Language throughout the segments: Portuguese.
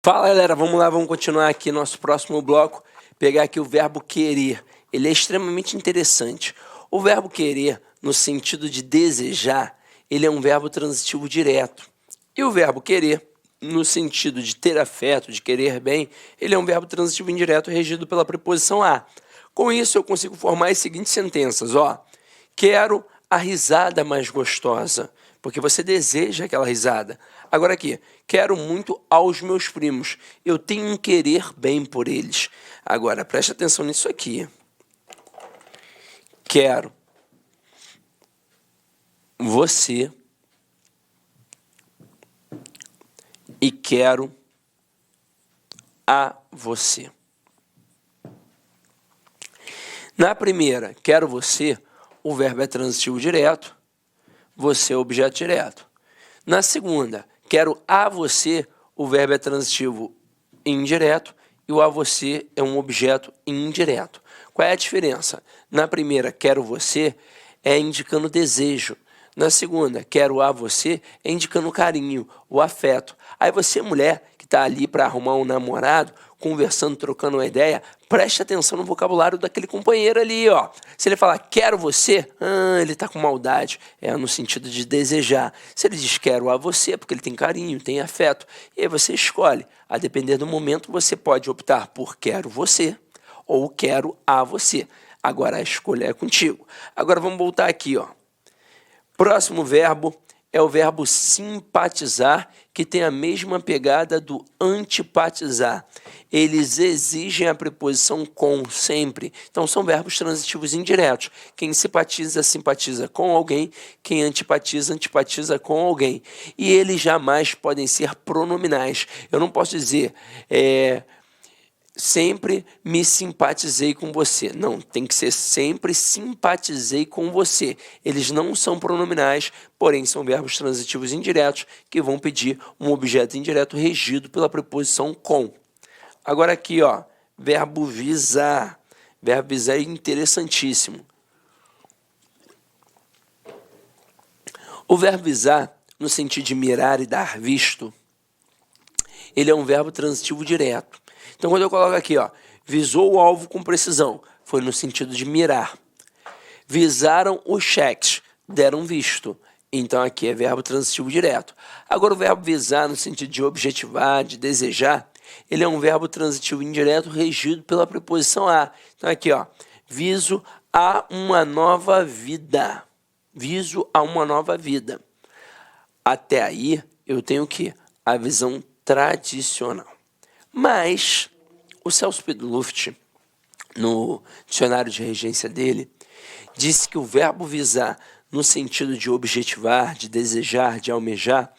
Fala, galera, vamos lá, vamos continuar aqui nosso próximo bloco, pegar aqui o verbo querer. Ele é extremamente interessante. O verbo querer, no sentido de desejar, ele é um verbo transitivo direto. E o verbo querer, no sentido de ter afeto, de querer bem, ele é um verbo transitivo indireto regido pela preposição a. Com isso, eu consigo formar as seguintes sentenças, ó. Quero a risada mais gostosa, porque você deseja aquela risada. Agora aqui, quero muito aos meus primos. Eu tenho um querer bem por eles. Agora, preste atenção nisso aqui. Quero você e quero a você. Na primeira, quero você, o verbo é transitivo direto, você é objeto direto. Na segunda, quero a você, o verbo é transitivo indireto e o a você é um objeto indireto. Qual é a diferença? Na primeira, quero você, é indicando desejo. Na segunda, quero a você, é indicando carinho, o afeto. Aí você, mulher, que está ali para arrumar um namorado, conversando, trocando uma ideia, preste atenção no vocabulário daquele companheiro ali, ó. Se ele falar quero você, ele está com maldade, é no sentido de desejar. Se ele diz quero a você, porque ele tem carinho, tem afeto, e aí você escolhe. A depender do momento, você pode optar por quero você ou quero a você. Agora a escolha é contigo. Agora vamos voltar aqui, ó. Próximo verbo é o verbo simpatizar, que tem a mesma pegada do antipatizar. Eles exigem a preposição com sempre. Então, são verbos transitivos indiretos. Quem simpatiza, simpatiza com alguém. Quem antipatiza, antipatiza com alguém. E eles jamais podem ser pronominais. Eu não posso dizer... sempre me simpatizei com você. Não, tem que ser sempre simpatizei com você. Eles não são pronominais, porém são verbos transitivos indiretos que vão pedir um objeto indireto regido pela preposição com. Agora aqui, ó, verbo visar. Verbo visar é interessantíssimo. O verbo visar, no sentido de mirar e dar visto, ele é um verbo transitivo direto. Então, quando eu coloco aqui, ó, visou o alvo com precisão, foi no sentido de mirar. Visaram os cheques, deram visto. Então, aqui é verbo transitivo direto. Agora, o verbo visar, no sentido de objetivar, de desejar, ele é um verbo transitivo indireto regido pela preposição a. Então, aqui, ó, viso a uma nova vida. Viso a uma nova vida. Até aí, eu tenho o quê? A visão tradicional. Mas o Celso Pedro Luft, no dicionário de regência dele, disse que o verbo visar, no sentido de objetivar, de desejar, de almejar,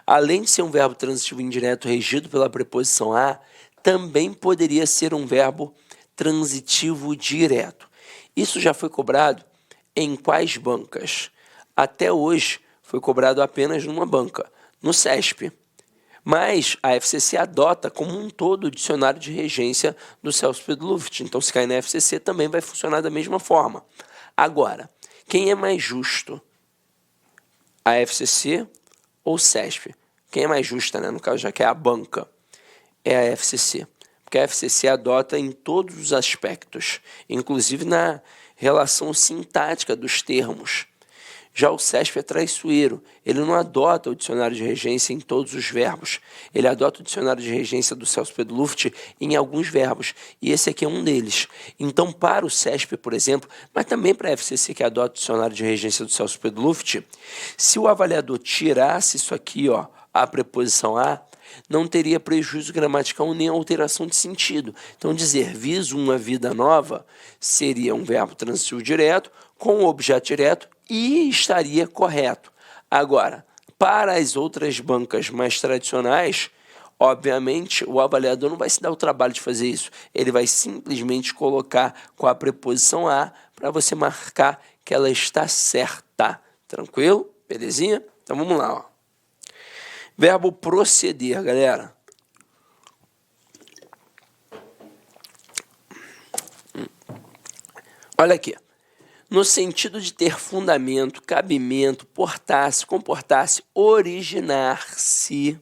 além de ser um verbo transitivo indireto regido pela preposição a, também poderia ser um verbo transitivo direto. Isso já foi cobrado em quais bancas? Até hoje foi cobrado apenas numa banca, no CESP. Mas a FCC adota como um todo o dicionário de regência do Celso Pedro Luft. Então, se cair na FCC, também vai funcionar da mesma forma. Agora, quem é mais justo? A FCC ou o CESP? Quem é mais justa, né? No caso, já que é a banca, é a FCC. Porque a FCC adota em todos os aspectos, inclusive na relação sintática dos termos. Já o CESP é traiçoeiro, ele não adota o dicionário de regência em todos os verbos, ele adota o dicionário de regência do Celso Pedro Luft em alguns verbos, e esse aqui é um deles. Então, para o CESP, por exemplo, mas também para a FCC, que adota o dicionário de regência do Celso Pedro Luft, se o avaliador tirasse isso aqui, ó, a preposição a, não teria prejuízo gramatical nem alteração de sentido. Então, dizer viso uma vida nova seria um verbo transitivo direto com o objeto direto e estaria correto. Agora, para as outras bancas mais tradicionais, obviamente, o avaliador não vai se dar o trabalho de fazer isso. Ele vai simplesmente colocar com a preposição a para você marcar que ela está certa. Tranquilo? Belezinha? Então, vamos lá, ó. Verbo proceder, galera. Olha aqui. No sentido de ter fundamento, cabimento, portar-se, comportar-se, originar-se,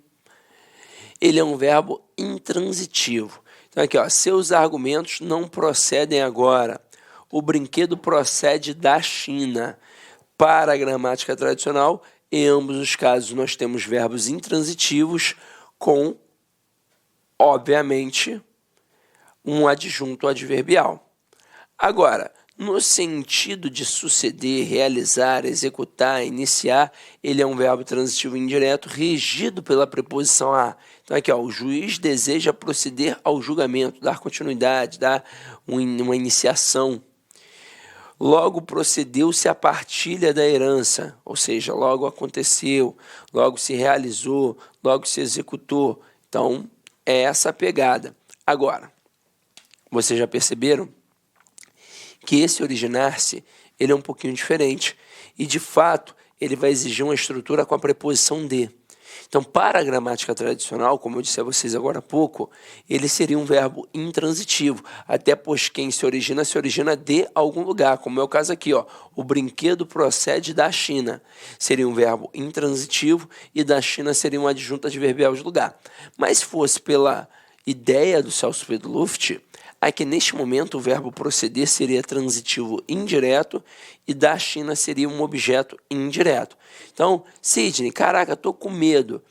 ele é um verbo intransitivo. Então aqui, ó, seus argumentos não procedem agora. O brinquedo procede da China. Para a gramática tradicional, em ambos os casos nós temos verbos intransitivos com, obviamente, um adjunto adverbial. Agora, no sentido de suceder, realizar, executar, iniciar, ele é um verbo transitivo indireto regido pela preposição a. Então aqui, ó, o juiz deseja proceder ao julgamento, dar continuidade, dar uma iniciação. Logo procedeu-se a partilha da herança, ou seja, logo aconteceu, logo se realizou, logo se executou. Então, é essa a pegada. Agora, vocês já perceberam que esse originar-se, ele é um pouquinho diferente e, de fato, ele vai exigir uma estrutura com a preposição de. Então, para a gramática tradicional, como eu disse a vocês agora há pouco, ele seria um verbo intransitivo, até pois quem se origina de algum lugar, como é o caso aqui, ó, o brinquedo procede da China. Seria um verbo intransitivo e da China seria um adjunto adverbial de lugar. Mas se fosse pela ideia do Celso Pedro Luft, é que neste momento o verbo proceder seria transitivo indireto e da China seria um objeto indireto. Então, Sidney, caraca, tô com medo.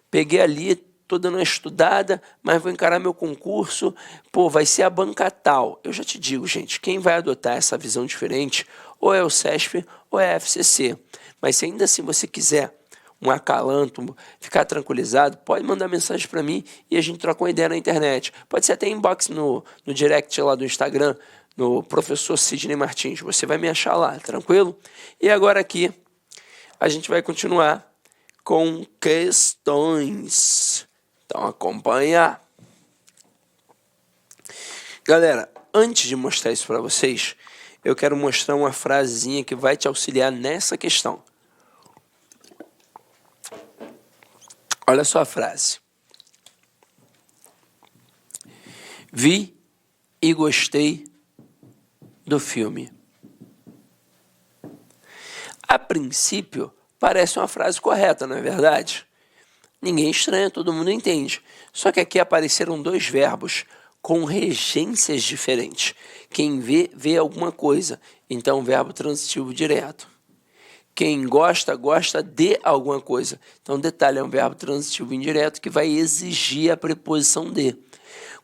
Peguei ali, tô dando uma estudada, mas vou encarar meu concurso, pô, vai ser a banca tal. Eu já te digo, gente, quem vai adotar essa visão diferente ou é o CESP ou é a FCC. Mas se ainda assim você quiser um acalanto, ficar tranquilizado, pode mandar mensagem para mim e a gente troca uma ideia na internet. Pode ser até inbox no direct lá do Instagram, no professor Sidney Martins. Você vai me achar lá, tranquilo? E agora aqui a gente vai continuar com questões. Então acompanha. Galera, antes de mostrar isso para vocês, eu quero mostrar uma frasezinha que vai te auxiliar nessa questão. Olha só a frase. Vi e gostei do filme. A princípio, parece uma frase correta, não é verdade? Ninguém estranha, todo mundo entende. Só que aqui apareceram dois verbos com regências diferentes. Quem vê, vê alguma coisa. Então, verbo transitivo direto. Quem gosta, gosta de alguma coisa. Então, detalhe, é um verbo transitivo indireto que vai exigir a preposição de.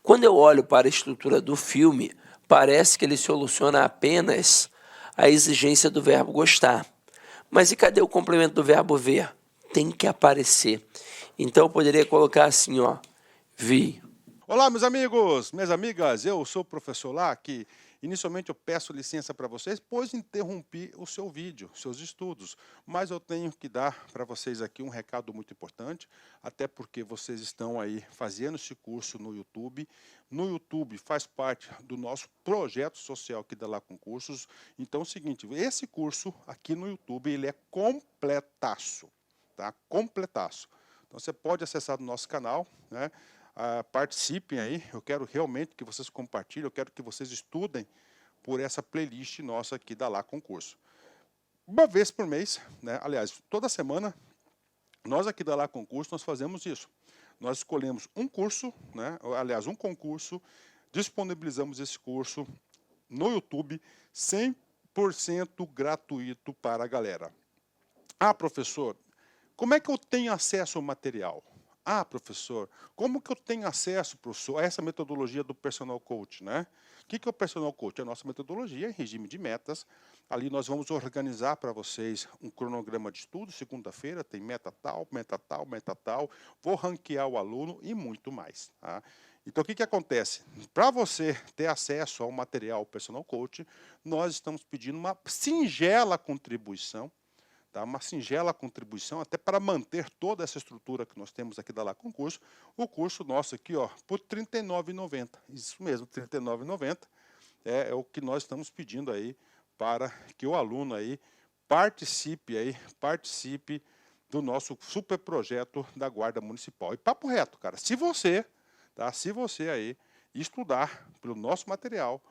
Quando eu olho para a estrutura do filme, parece que ele soluciona apenas a exigência do verbo gostar. Mas e cadê o complemento do verbo ver? Tem que aparecer. Então, eu poderia colocar assim, ó, vi. Olá, meus amigos, minhas amigas, eu sou o professor lá que inicialmente eu peço licença para vocês, pois interrompi o seu vídeo, seus estudos, mas eu tenho que dar para vocês aqui um recado muito importante, até porque vocês estão aí fazendo esse curso no YouTube. No YouTube faz parte do nosso projeto social que dá lá concursos. Então é o seguinte, esse curso aqui no YouTube, ele é completaço, tá? Completaço. Então você pode acessar o nosso canal, né? Participem aí, eu quero realmente que vocês compartilhem, eu quero que vocês estudem por essa playlist nossa aqui da Lá Concurso. Uma vez por mês, né? Aliás, toda semana, nós aqui da Lá Concurso, nós fazemos isso. Nós escolhemos um curso, né? Aliás, um concurso, disponibilizamos esse curso no YouTube, 100% gratuito para a galera. Ah, professor, como é que eu tenho acesso ao material? Ah, professor, como que eu tenho acesso, professor, a essa metodologia do Personal Coach, né? O que é o Personal Coach? É a nossa metodologia em regime de metas. Ali nós vamos organizar para vocês um cronograma de estudo. Segunda-feira tem meta tal, meta tal, meta tal. Vou ranquear o aluno e muito mais, tá? Então, o que acontece? Para você ter acesso ao material Personal Coach, nós estamos pedindo uma singela contribuição, tá? Uma singela contribuição, até para manter toda essa estrutura que nós temos aqui da Lá Concurso. O curso nosso aqui, ó, por R$ 39,90. Isso mesmo, R$ 39,90 é o que nós estamos pedindo aí para que o aluno aí participe do nosso super projeto da Guarda Municipal. E papo reto, cara, se você aí estudar pelo nosso material,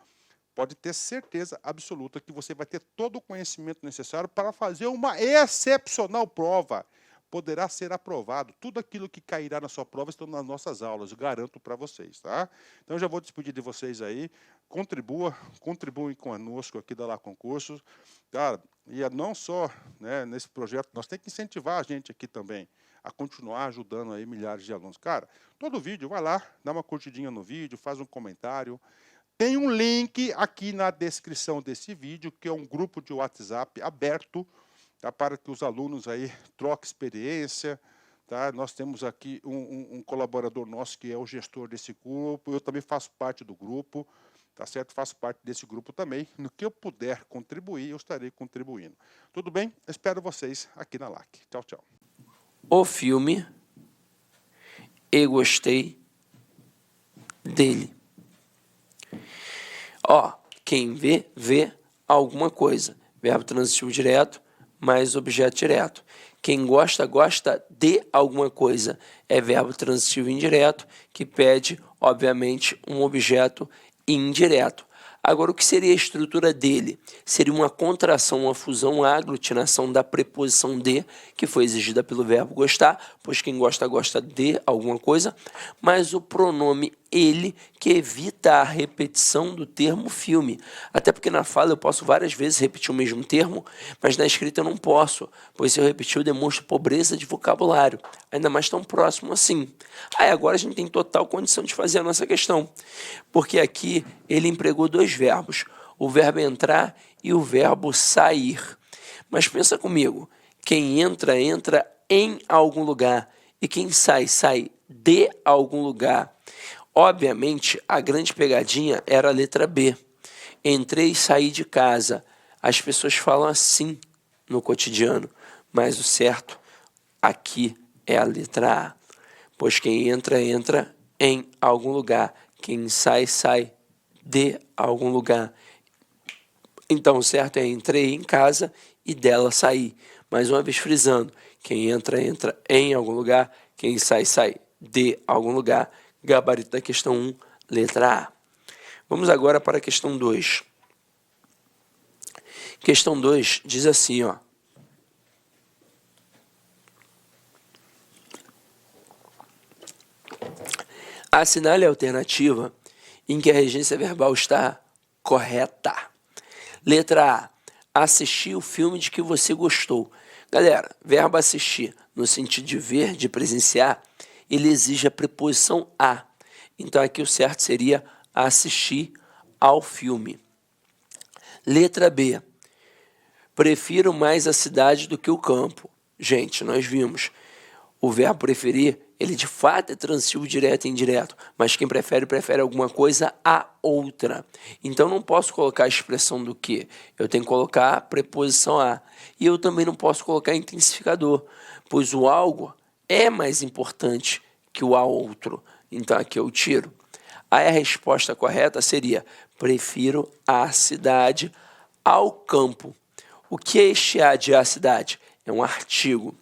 pode ter certeza absoluta que você vai ter todo o conhecimento necessário para fazer uma excepcional prova. poderá ser aprovado. Tudo aquilo que cairá na sua prova estão nas nossas aulas, eu garanto para vocês, tá? Então, eu já vou despedir de vocês aí. Contribuem conosco aqui da Lá Concursos, cara, e não só, né, nesse projeto, nós temos que incentivar a gente aqui também a continuar ajudando aí milhares de alunos. Cara, todo vídeo, vai lá, dá uma curtidinha no vídeo, faz um comentário. Tem um link aqui na descrição desse vídeo, que é um grupo de WhatsApp aberto, tá, para que os alunos aí troquem experiência. Tá? Nós temos aqui um colaborador nosso que é o gestor desse grupo, eu também faço parte do grupo, tá certo? Faço parte desse grupo também. No que eu puder contribuir, eu estarei contribuindo. Tudo bem? Espero vocês aqui na LAC. Tchau, tchau. O filme e gostei dele. Ó, quem vê, vê alguma coisa. Verbo transitivo direto mais objeto direto. Quem gosta, gosta de alguma coisa. É verbo transitivo indireto que pede, obviamente, um objeto indireto. Agora, o que seria a estrutura dele? Seria uma contração, uma fusão, uma aglutinação da preposição de, que foi exigida pelo verbo gostar, pois quem gosta, gosta de alguma coisa, mas o pronome ele, que evita a repetição do termo filme. Até porque na fala eu posso várias vezes repetir o mesmo termo, mas na escrita eu não posso, pois se eu repetir eu demonstro pobreza de vocabulário, ainda mais tão próximo assim. Aí agora a gente tem total condição de fazer a nossa questão, porque aqui ele empregou dois verbos, o verbo entrar e o verbo sair. Mas pensa comigo, quem entra, entra em algum lugar, e quem sai, sai de algum lugar. Obviamente, a grande pegadinha era a letra B. Entrei e saí de casa. As pessoas falam assim no cotidiano, mas o certo aqui é a letra A. Pois quem entra, entra em algum lugar. Quem sai, sai de algum lugar. Então, o certo é entrei em casa e dela saí. Mais uma vez frisando, quem entra, entra em algum lugar. Quem sai, sai de algum lugar. Gabarito da questão 1, letra A. Vamos agora para a questão 2. Questão 2 diz assim, ó. Assinale a alternativa em que a regência verbal está correta. Letra A. Assistir o filme de que você gostou. Galera, verbo assistir, no sentido de ver, de presenciar, ele exige a preposição a. Então, aqui o certo seria assistir ao filme. Letra B. Prefiro mais a cidade do que o campo. Gente, nós vimos. O verbo preferir, ele de fato é transitivo direto e indireto, mas quem prefere, prefere alguma coisa a outra. Então, não posso colocar a expressão do que. Eu tenho que colocar a preposição a. E eu também não posso colocar intensificador, pois o algo é mais importante que o a outro. Então, aqui eu tiro. Aí a resposta correta seria: prefiro a cidade ao campo. O que é este a de a cidade? É um artigo.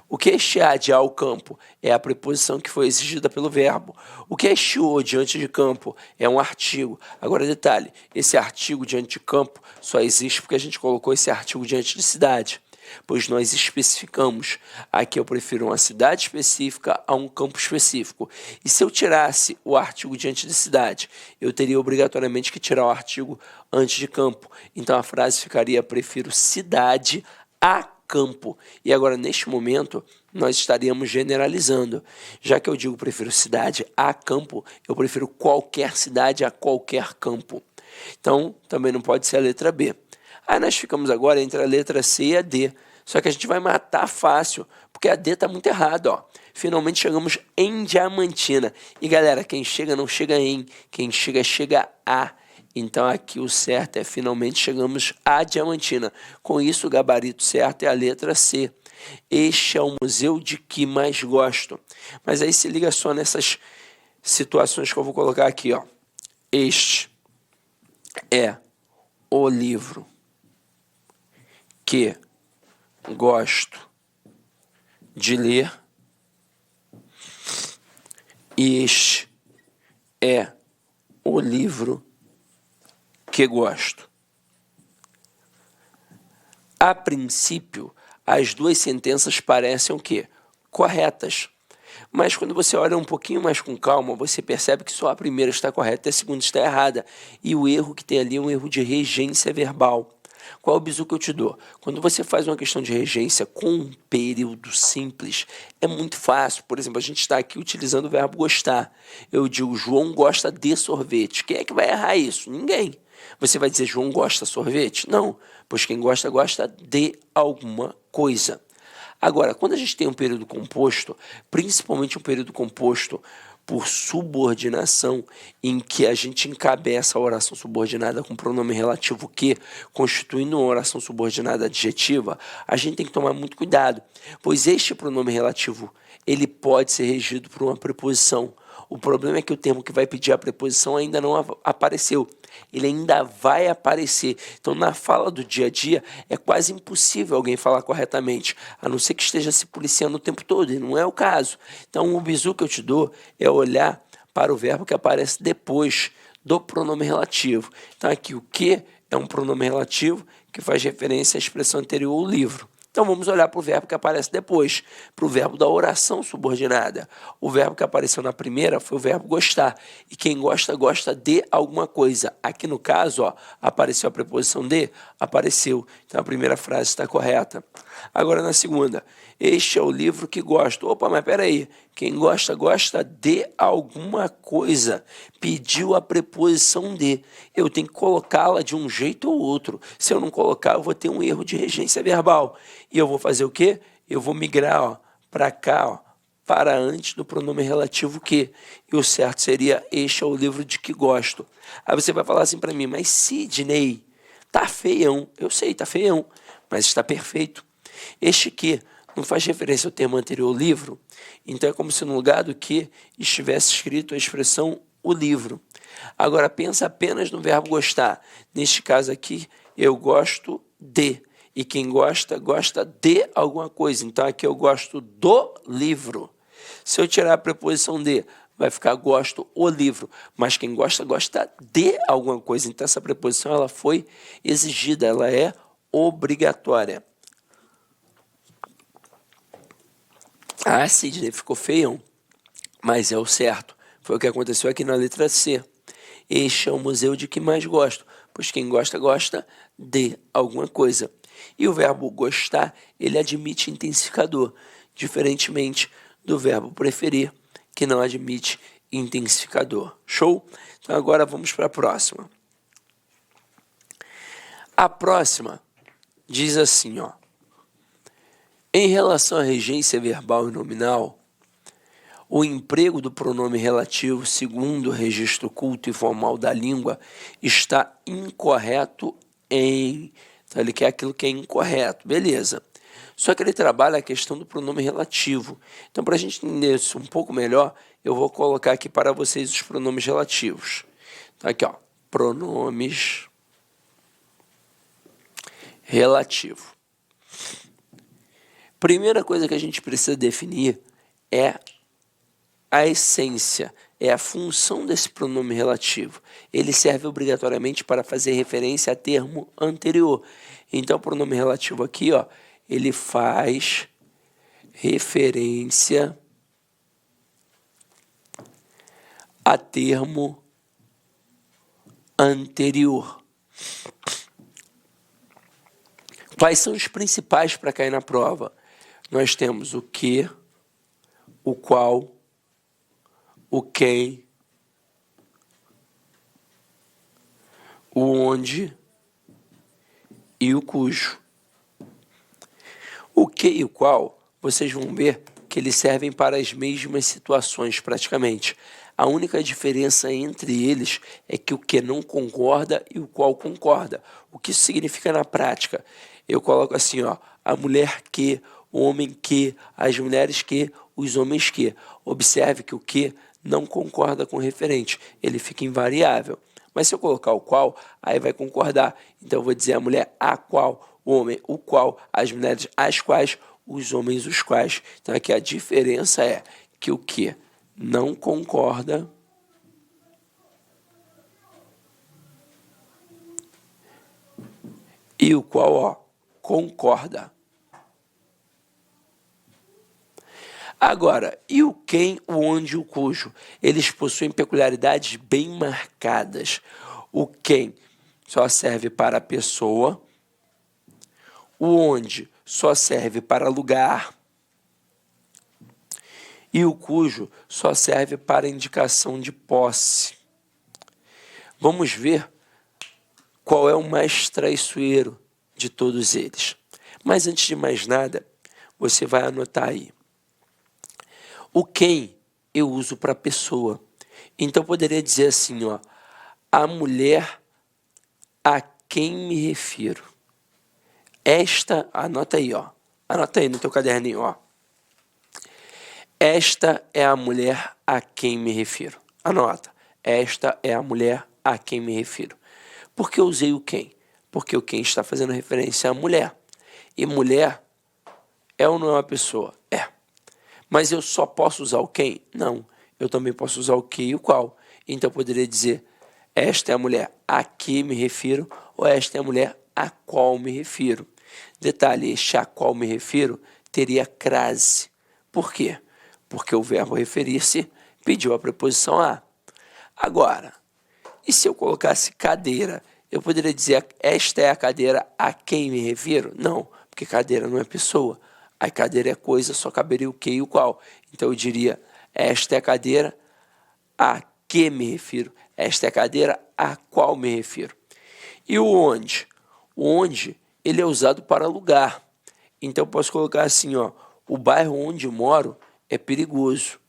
O que é este a de ao campo? É a preposição que foi exigida pelo verbo. O que é este o diante de campo? É um artigo. Agora, detalhe, esse artigo diante de campo só existe porque a gente colocou esse artigo diante de cidade, pois nós especificamos. Aqui eu prefiro uma cidade específica a um campo específico. E se eu tirasse o artigo diante de cidade, eu teria obrigatoriamente que tirar o artigo antes de campo. Então a frase ficaria: prefiro cidade a campo. E agora, neste momento, nós estaríamos generalizando. Já que eu digo prefiro cidade a campo, eu prefiro qualquer cidade a qualquer campo. Então, também não pode ser a letra B. Aí nós ficamos agora entre a letra C e a D. Só que a gente vai matar fácil, porque a D está muito errada, ó. Finalmente chegamos em Diamantina. E galera, quem chega não chega em, quem chega, chega a. Então aqui o certo é finalmente chegamos a Diamantina. Com isso o gabarito certo é a letra C. Este é o museu de que mais gosto. Mas aí se liga só nessas situações que eu vou colocar aqui, ó. Este é o livro que gosto de ler. Este é o livro que gosto. A princípio, as duas sentenças parecem o quê? corretas. Mas quando você olha um pouquinho mais com calma, você percebe que só a primeira está correta e a segunda está errada. E o erro que tem ali é um erro de regência verbal. Qual é o bizu que eu te dou? Quando você faz uma questão de regência com um período simples, é muito fácil. Por exemplo, a gente está aqui utilizando o verbo gostar. Eu digo, João gosta de sorvete. Quem é que vai errar isso? Ninguém. Você vai dizer, João gosta de sorvete? Não, pois quem gosta, gosta de alguma coisa. Agora, quando a gente tem um período composto, principalmente um período composto por subordinação, em que a gente encabeça a oração subordinada com pronome relativo que, constituindo uma oração subordinada adjetiva, a gente tem que tomar muito cuidado, pois este pronome relativo ele pode ser regido por uma preposição. O problema é que o termo que vai pedir a preposição ainda não apareceu. Ele ainda vai aparecer. Então, na fala do dia a dia, é quase impossível alguém falar corretamente, a não ser que esteja se policiando o tempo todo, e não é o caso. Então, o bizu que eu te dou é olhar para o verbo que aparece depois do pronome relativo. Então, aqui o que é um pronome relativo que faz referência à expressão anterior ao livro. Então, vamos olhar para o verbo que aparece depois, para o verbo da oração subordinada. O verbo que apareceu na primeira foi o verbo gostar. E quem gosta, gosta de alguma coisa. Aqui no caso, ó, apareceu a preposição de, apareceu. Então, a primeira frase está correta. Agora, na segunda, este é o livro que gosto. Opa, mas peraí. Quem gosta, gosta de alguma coisa. Pediu a preposição de. Eu tenho que colocá-la de um jeito ou outro. Se eu não colocar, eu vou ter um erro de regência verbal. E eu vou fazer o quê? Eu vou migrar para cá, ó, para antes do pronome relativo que. E o certo seria, este é o livro de que gosto. Aí você vai falar assim para mim, mas Sidney, tá feião. Eu sei, tá feião, mas está perfeito. Este que não faz referência ao termo anterior, livro, então é como se no lugar do que estivesse escrito a expressão o livro. Agora, pensa apenas no verbo gostar. Neste caso aqui, eu gosto de. E quem gosta, gosta de alguma coisa. Então, aqui eu gosto do livro. Se eu tirar a preposição de, vai ficar gosto o livro. Mas quem gosta, gosta de alguma coisa. Então, essa preposição ela foi exigida, ela é obrigatória. Ah, Sidney, ficou feião. Mas é o certo. Foi o que aconteceu aqui na letra C. Este é o museu de que mais gosto, pois quem gosta, gosta de alguma coisa. E o verbo gostar, ele admite intensificador, diferentemente do verbo preferir, que não admite intensificador. Show? Então agora vamos para a próxima. A próxima diz assim, ó. Em relação à regência verbal e nominal, o emprego do pronome relativo, segundo o registro culto e formal da língua, está incorreto em... Então, ele quer aquilo que é incorreto, beleza. Só que ele trabalha a questão do pronome relativo. Então, para a gente entender isso um pouco melhor, eu vou colocar aqui para vocês os pronomes relativos. Então, aqui, ó, pronomes relativo. Primeira coisa que a gente precisa definir é a essência, é a função desse pronome relativo. Ele serve obrigatoriamente para fazer referência a termo anterior. Então, o pronome relativo aqui, ó, ele faz referência a termo anterior. Quais são os principais para cair na prova? Nós temos o que, o qual, o quem, o onde e o cujo. O que e o qual, vocês vão ver que eles servem para as mesmas situações praticamente. A única diferença entre eles é que o que não concorda e o qual concorda. O que isso significa na prática? Eu coloco assim, ó, a mulher que, o homem que, as mulheres que, os homens que. Observe que o que não concorda com o referente, ele fica invariável. Mas se eu colocar o qual, aí vai concordar. Então eu vou dizer a mulher a qual, o homem o qual, as mulheres as quais, os homens os quais. Então aqui a diferença é que o que não concorda e o qual, ó, concorda. Agora, e o quem, o onde e o cujo? Eles possuem peculiaridades bem marcadas. O quem só serve para a pessoa, o onde só serve para lugar e o cujo só serve para indicação de posse. Vamos ver qual é o mais traiçoeiro de todos eles. Mas antes de mais nada, você vai anotar aí. O quem eu uso para pessoa. Então eu poderia dizer assim, ó, a mulher a quem me refiro. Esta, anota aí no teu caderninho, ó. Esta é a mulher a quem me refiro. Anota. Esta é a mulher a quem me refiro. Por que eu usei o quem? Porque o quem está fazendo referência à mulher. E mulher é ou não é uma pessoa? É. Mas eu só posso usar o quem? Não. Eu também posso usar o que e o qual. Então eu poderia dizer, esta é a mulher a que me refiro, ou esta é a mulher a qual me refiro. Detalhe, este a qual me refiro teria crase. Por quê? Porque o verbo referir-se pediu a preposição a. Agora, e se eu colocasse cadeira? Eu poderia dizer, esta é a cadeira a quem me refiro? Não, porque cadeira não é pessoa. A cadeira é coisa, só caberia o que e o qual. Então eu diria, esta é a cadeira a que me refiro. Esta é a cadeira a qual me refiro. E o onde? O onde, ele é usado para lugar. Então eu posso colocar assim, ó, o bairro onde moro é perigoso.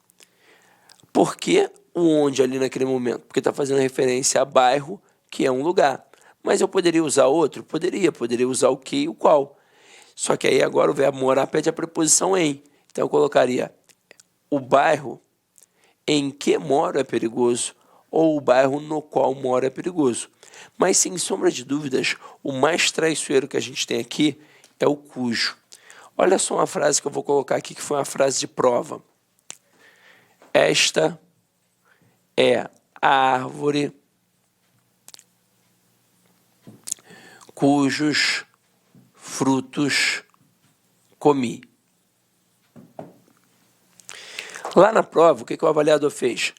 Por que o onde ali naquele momento? Porque está fazendo referência a bairro, que é um lugar. Mas eu poderia usar outro? Poderia usar o que e o qual. Só que aí agora o verbo morar pede a preposição em. Então eu colocaria o bairro em que moro é perigoso ou o bairro no qual moro é perigoso. Mas sem sombra de dúvidas, o mais traiçoeiro que a gente tem aqui é o cujo. Olha só uma frase que eu vou colocar aqui que foi uma frase de prova. Esta é a árvore cujos frutos comi. Lá na prova, o que o avaliador fez?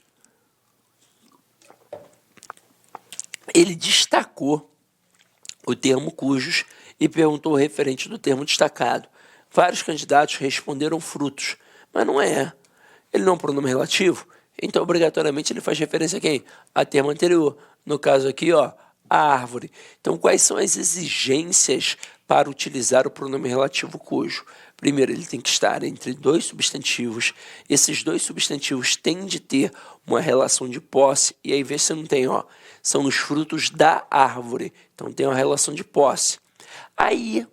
Ele destacou o termo cujos e perguntou o referente do termo destacado. Vários candidatos responderam frutos, mas não é. Ele não é um pronome relativo, então obrigatoriamente ele faz referência a quem? A termo anterior. No caso aqui, ó, a árvore. Então, quais são as exigências para utilizar o pronome relativo cujo? Primeiro, ele tem que estar entre dois substantivos. Esses dois substantivos têm de ter uma relação de posse. E aí, vê se não tem, ó. São os frutos da árvore. Então, tem uma relação de posse. Aí,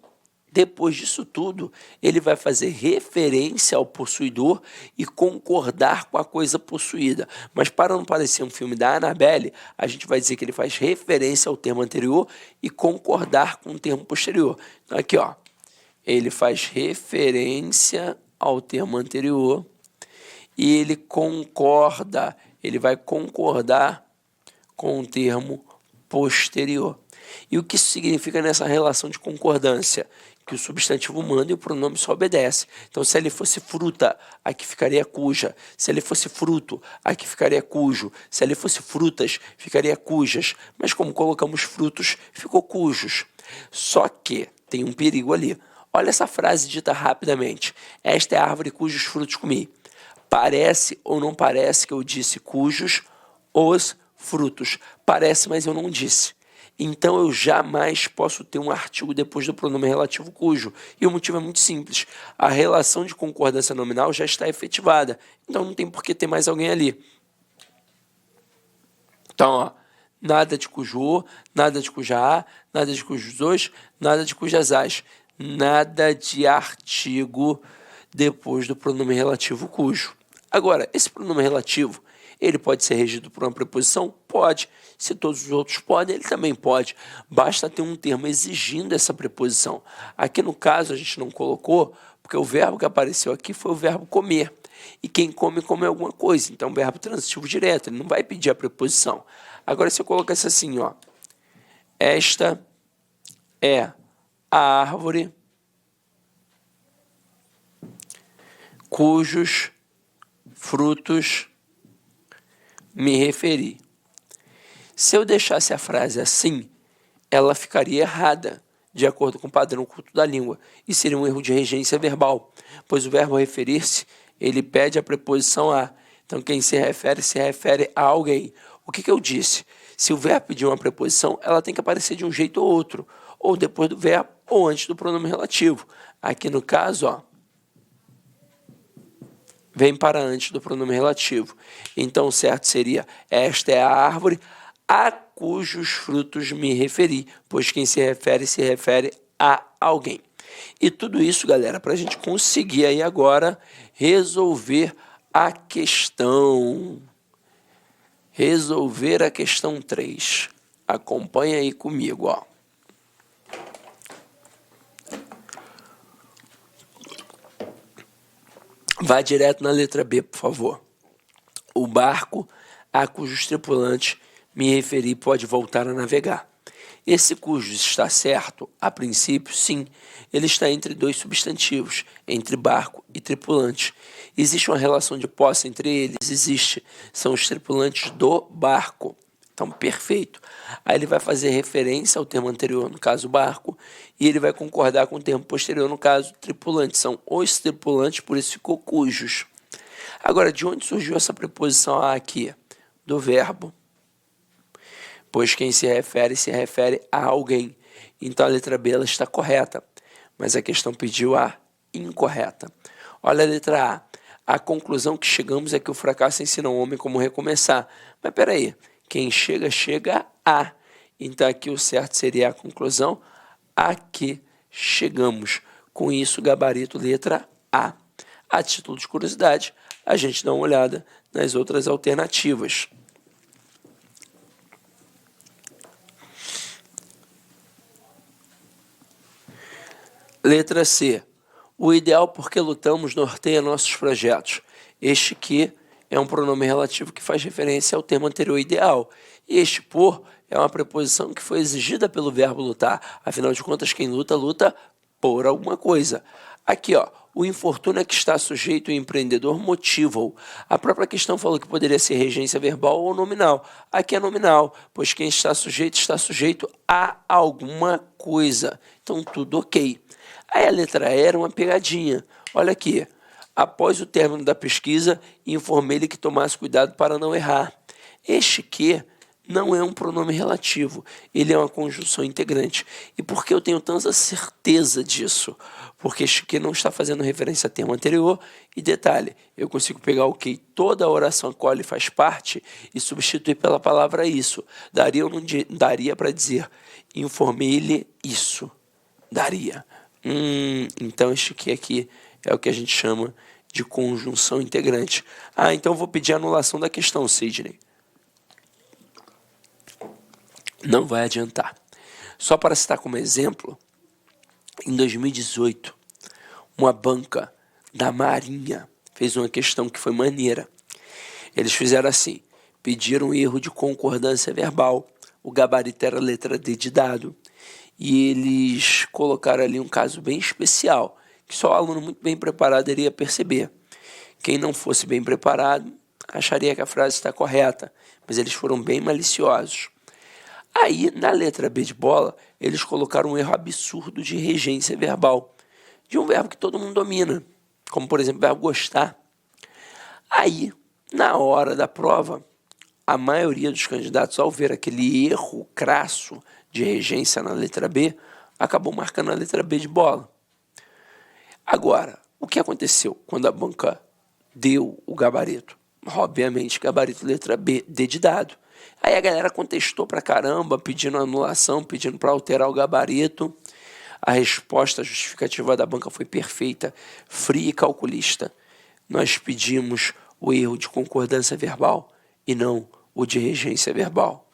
depois disso tudo, ele vai fazer referência ao possuidor e concordar com a coisa possuída. Mas para não parecer um filme da Annabelle, a gente vai dizer que ele faz referência ao termo anterior e concordar com o termo posterior. Então aqui, ó, ele faz referência ao termo anterior e ele concorda, ele vai concordar com o termo posterior. E o que isso significa nessa relação de concordância? Que o substantivo manda e o pronome só obedece. Então, se ele fosse fruta, aqui ficaria cuja. Se ele fosse fruto, aqui ficaria cujo. Se ele fosse frutas, ficaria cujas. Mas como colocamos frutos, ficou cujos. Só que tem um perigo ali. Olha essa frase dita rapidamente. Esta é a árvore cujos frutos comi. Parece ou não parece que eu disse cujos os frutos? Parece, mas eu não disse. Então eu jamais posso ter um artigo depois do pronome relativo cujo. E o motivo é muito simples. A relação de concordância nominal já está efetivada. Então não tem por que ter mais alguém ali. Então, ó, nada de cujo o, nada de cuja a, nada de cujos os, nada de cujas as. Nada de artigo depois do pronome relativo cujo. Agora, esse pronome relativo, ele pode ser regido por uma preposição? Pode. Se todos os outros podem, ele também pode. Basta ter um termo exigindo essa preposição. Aqui no caso a gente não colocou, porque o verbo que apareceu aqui foi o verbo comer. E quem come, come alguma coisa. Então, verbo transitivo direto, ele não vai pedir a preposição. Agora, se eu colocasse assim, ó, esta é a árvore cujos frutos me referi. Se eu deixasse a frase assim, ela ficaria errada, de acordo com o padrão culto da língua, e seria um erro de regência verbal, pois o verbo referir-se, ele pede a preposição a. Então, quem se refere a alguém. O que eu disse? Se o verbo pedir uma preposição, ela tem que aparecer de um jeito ou outro, ou depois do verbo, ou antes do pronome relativo. Aqui no caso, ó, vem para antes do pronome relativo. Então, o certo seria, esta é a árvore a cujos frutos me referi, pois quem se refere a alguém. E tudo isso, galera, para a gente conseguir aí agora resolver a questão. Resolver a questão 3. Acompanha aí comigo, ó. Vá direto na letra B, por favor. O barco a cujos tripulantes me referi pode voltar a navegar. Esse cujos está certo? A princípio, sim. Ele está entre dois substantivos, entre barco e tripulante. Existe uma relação de posse entre eles? Existe. São os tripulantes do barco. Então, perfeito. Aí ele vai fazer referência ao termo anterior, no caso barco, e ele vai concordar com o termo posterior, no caso tripulante. São os tripulantes, por isso ficou cujos. Agora, de onde surgiu essa preposição a aqui? Do verbo. Pois quem se refere a alguém. Então a letra B ela está correta, mas a questão pediu a incorreta. Olha a letra A. A conclusão que chegamos é que o fracasso ensina o homem como recomeçar. Mas peraí, quem chega a. Então aqui o certo seria a conclusão a que chegamos. Com isso, gabarito letra A. A título de curiosidade, a gente dá uma olhada nas outras alternativas. Letra C. O ideal por que lutamos norteia nossos projetos. Este que é um pronome relativo que faz referência ao termo anterior ideal. E este por é uma preposição que foi exigida pelo verbo lutar. Afinal de contas, quem luta, luta por alguma coisa. Aqui, ó, o infortúnio a que está sujeito o empreendedor motiva-o. A própria questão falou que poderia ser regência verbal ou nominal. Aqui é nominal, pois quem está sujeito a alguma coisa. Então, tudo ok. Aí a letra E era uma pegadinha. Olha aqui. Após o término da pesquisa, informei-lhe que tomasse cuidado para não errar. Este que não é um pronome relativo, ele é uma conjunção integrante. E por que eu tenho tanta certeza disso? Porque este que não está fazendo referência a termo anterior. E detalhe, eu consigo pegar o que toda a oração a qual ele faz parte e substituir pela palavra isso. Daria ou não daria para dizer, informei-lhe isso. Daria. Então este que aqui é o que a gente chama de conjunção integrante. Então eu vou pedir a anulação da questão, Sidney. Não vai adiantar. Só para citar como exemplo, em 2018, uma banca da Marinha fez uma questão que foi maneira. Eles fizeram assim, pediram um erro de concordância verbal, o gabarito era a letra D de dado, e eles colocaram ali um caso bem especial, que só o aluno muito bem preparado iria perceber. Quem não fosse bem preparado, acharia que a frase está correta, mas eles foram bem maliciosos. Aí, na letra B de bola, eles colocaram um erro absurdo de regência verbal, de um verbo que todo mundo domina, como, por exemplo, o verbo gostar. Aí, na hora da prova, a maioria dos candidatos, ao ver aquele erro crasso de regência na letra B, acabou marcando a letra B de bola. Agora, o que aconteceu quando a banca deu o gabarito? Obviamente, gabarito letra B, D de dado. Aí a galera contestou pra caramba, pedindo anulação, pedindo para alterar o gabarito. A resposta justificativa da banca foi perfeita, fria e calculista. Nós pedimos o erro de concordância verbal e não o de regência verbal.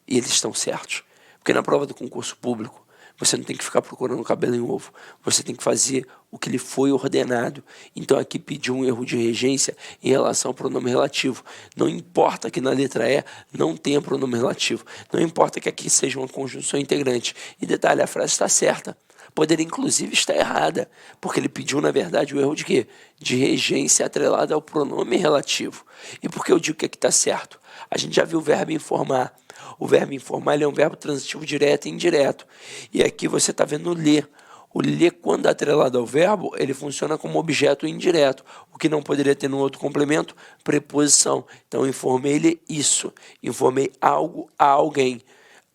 E eles estão certos. Porque na prova do concurso público, você não tem que ficar procurando cabelo em ovo. Você tem que fazer o que lhe foi ordenado. Então aqui pediu um erro de regência em relação ao pronome relativo. Não importa que na letra E não tenha pronome relativo. Não importa que aqui seja uma conjunção integrante. E detalhe, a frase está certa. Poderia, inclusive, estar errada, porque ele pediu, na verdade, o erro de quê? De regência atrelada ao pronome relativo. E por que eu digo que aqui está certo? A gente já viu o verbo informar. O verbo informar ele é um verbo transitivo direto e indireto. E aqui você está vendo ler. O ler, quando atrelado ao verbo, ele funciona como objeto indireto, o que não poderia ter no outro complemento, preposição. Então, informei-lhe isso, informei algo a alguém.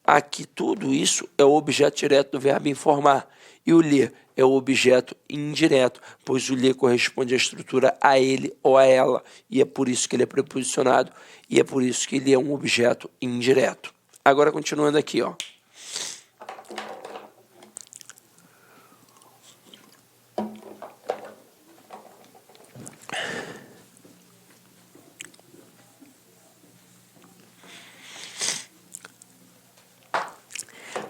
Aqui, tudo isso é o objeto direto do verbo informar. E o ler é o objeto indireto, pois o ler corresponde à estrutura a ele ou a ela, e é por isso que ele é preposicionado, e é por isso que ele é um objeto indireto. Agora, continuando aqui, ó.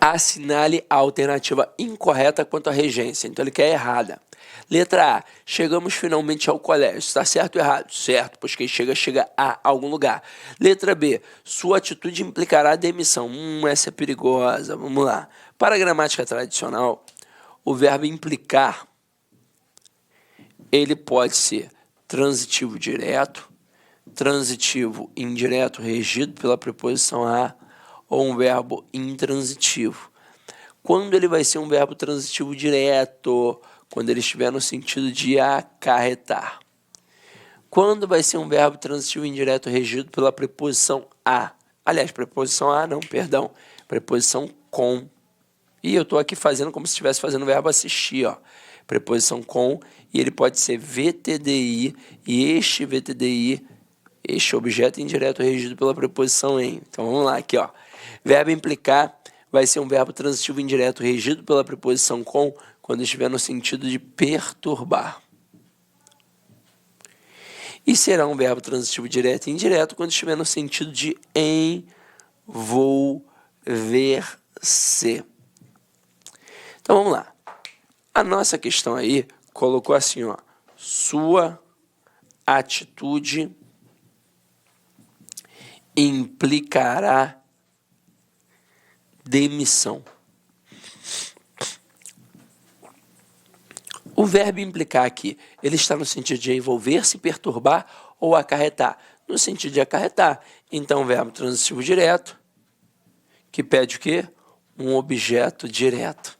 Assinale a alternativa incorreta quanto à regência. Então, ele quer errada. Letra A. Chegamos finalmente ao colégio. Está certo ou errado? Certo, pois quem chega, chega a algum lugar. Letra B. Sua atitude implicará demissão. Essa é perigosa. Vamos lá. Para a gramática tradicional, o verbo implicar, ele pode ser transitivo direto, transitivo indireto regido pela preposição a, ou um verbo intransitivo. Quando ele vai ser um verbo transitivo direto? Quando ele estiver no sentido de acarretar. Quando vai ser um verbo transitivo indireto regido pela preposição a? Aliás, preposição a não, perdão. Preposição com. E eu estou aqui fazendo como se estivesse fazendo o verbo assistir, ó. Preposição com, e ele pode ser VTDI, e este VTDI, este objeto indireto regido pela preposição em. Então vamos lá, aqui, ó. Verbo implicar vai ser um verbo transitivo indireto regido pela preposição com, quando estiver no sentido de perturbar. E será um verbo transitivo direto e indireto quando estiver no sentido de envolver-se. Então vamos lá. A nossa questão aí colocou assim, ó, sua atitude implicará demissão. O verbo implicar aqui, ele está no sentido de envolver-se, perturbar ou acarretar? No sentido de acarretar. Então, verbo transitivo direto, que pede o quê? Um objeto direto.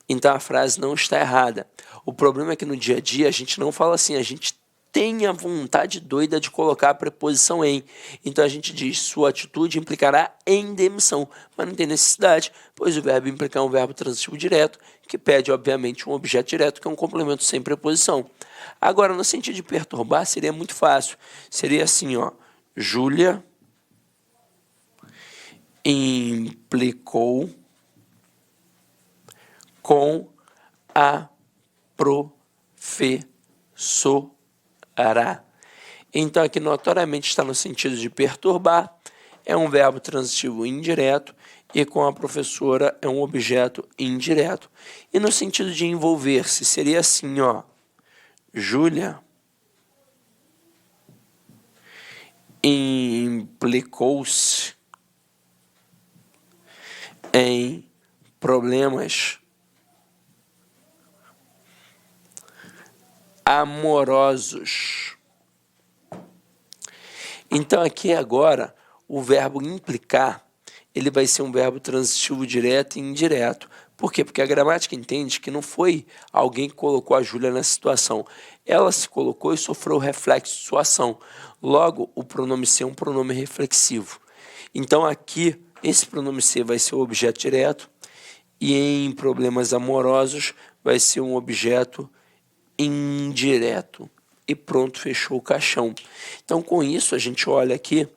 Então, a frase não está errada. O problema é que no dia a dia a gente não fala assim, a gente tem a vontade doida de colocar a preposição em. Então, a gente diz, sua atitude implicará em demissão. Mas não tem necessidade, pois o verbo implicar é um verbo transitivo direto, que pede, obviamente, um objeto direto, que é um complemento sem preposição. Agora, no sentido de perturbar, seria muito fácil. Seria assim, ó, Júlia implicou com a professora. Então, aqui notoriamente está no sentido de perturbar, é um verbo transitivo indireto, e com a professora é um objeto indireto. E no sentido de envolver-se, seria assim, ó, Júlia implicou-se em problemas amorosos. Então, aqui agora, o verbo implicar, ele vai ser um verbo transitivo direto e indireto. Por quê? Porque a gramática entende que não foi alguém que colocou a Júlia nessa situação. Ela se colocou e sofreu o reflexo de sua ação. Logo, o pronome ser é um pronome reflexivo. Então, aqui, esse pronome ser vai ser o objeto direto e em problemas amorosos vai ser um objeto indireto. E pronto, fechou o caixão. Então, com isso, a gente olha aqui